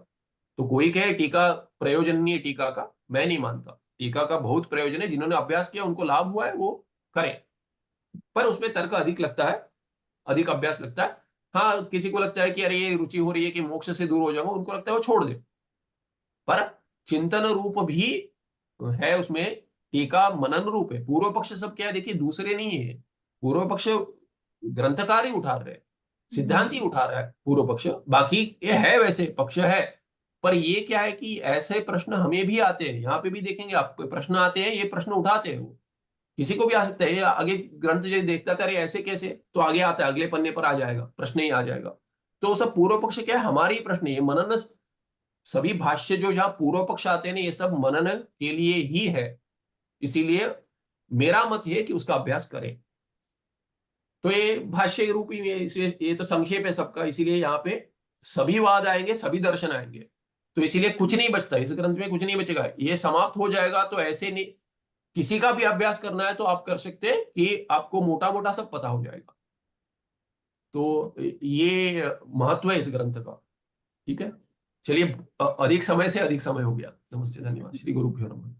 Speaker 1: तो कोई कहे टीका प्रयोजन नहीं है, टीका का, मैं नहीं मानता, टीका का बहुत प्रयोजन है, जिन्होंने अभ्यास किया उनको लाभ हुआ है वो करें, पर उसमें तर्क अधिक लगता है, अधिक अभ्यास लगता है। हाँ किसी को लगता है कि अरे ये रुचि हो रही है कि मोक्ष से दूर हो जाऊंगा, उनको लगता है वो छोड़ दे, पर चिंतन रूप भी है उसमें, टीका मनन रूप है। पूर्व पक्ष सब क्या है देखिए, दूसरे नहीं है, पूर्व पक्ष ग्रंथकार ही उठा रहे, सिद्धांत ही उठा रहा है पूर्व पक्ष, बाकी ये है वैसे पक्ष है। पर ये क्या है कि ऐसे प्रश्न हमें भी आते हैं, यहाँ पे भी देखेंगे आपको प्रश्न आते हैं, ये प्रश्न उठाते हैं वो, किसी को भी आ सकता है। ये आगे ग्रंथ जो देखता था अरे ऐसे कैसे, तो आगे आता है, अगले पन्ने पर आ जाएगा, प्रश्न ही आ जाएगा। तो सब पूर्व पक्ष क्या है, हमारी ही प्रश्न, ये मनन, सभी भाष्य जो जहां पूर्व पक्ष आते हैं ना, ये सब मनन के लिए ही है। इसीलिए मेरा मत ये कि उसका अभ्यास करें। तो ये भाष्य रूप ही है, इसे ये तो संक्षेप है सबका, इसीलिए यहाँ पे सभी वाद आएंगे, सभी दर्शन आएंगे, तो इसीलिए कुछ नहीं बचता इस ग्रंथ में, कुछ नहीं बचेगा, ये समाप्त हो जाएगा। तो ऐसे नहीं, किसी का भी अभ्यास करना है तो आप कर सकते हैं कि आपको मोटा मोटा सब पता हो जाएगा। तो ये महत्व है इस ग्रंथ का, ठीक है। चलिए अधिक समय से अधिक समय हो गया। नमस्ते, धन्यवाद। श्री गुरु नमः।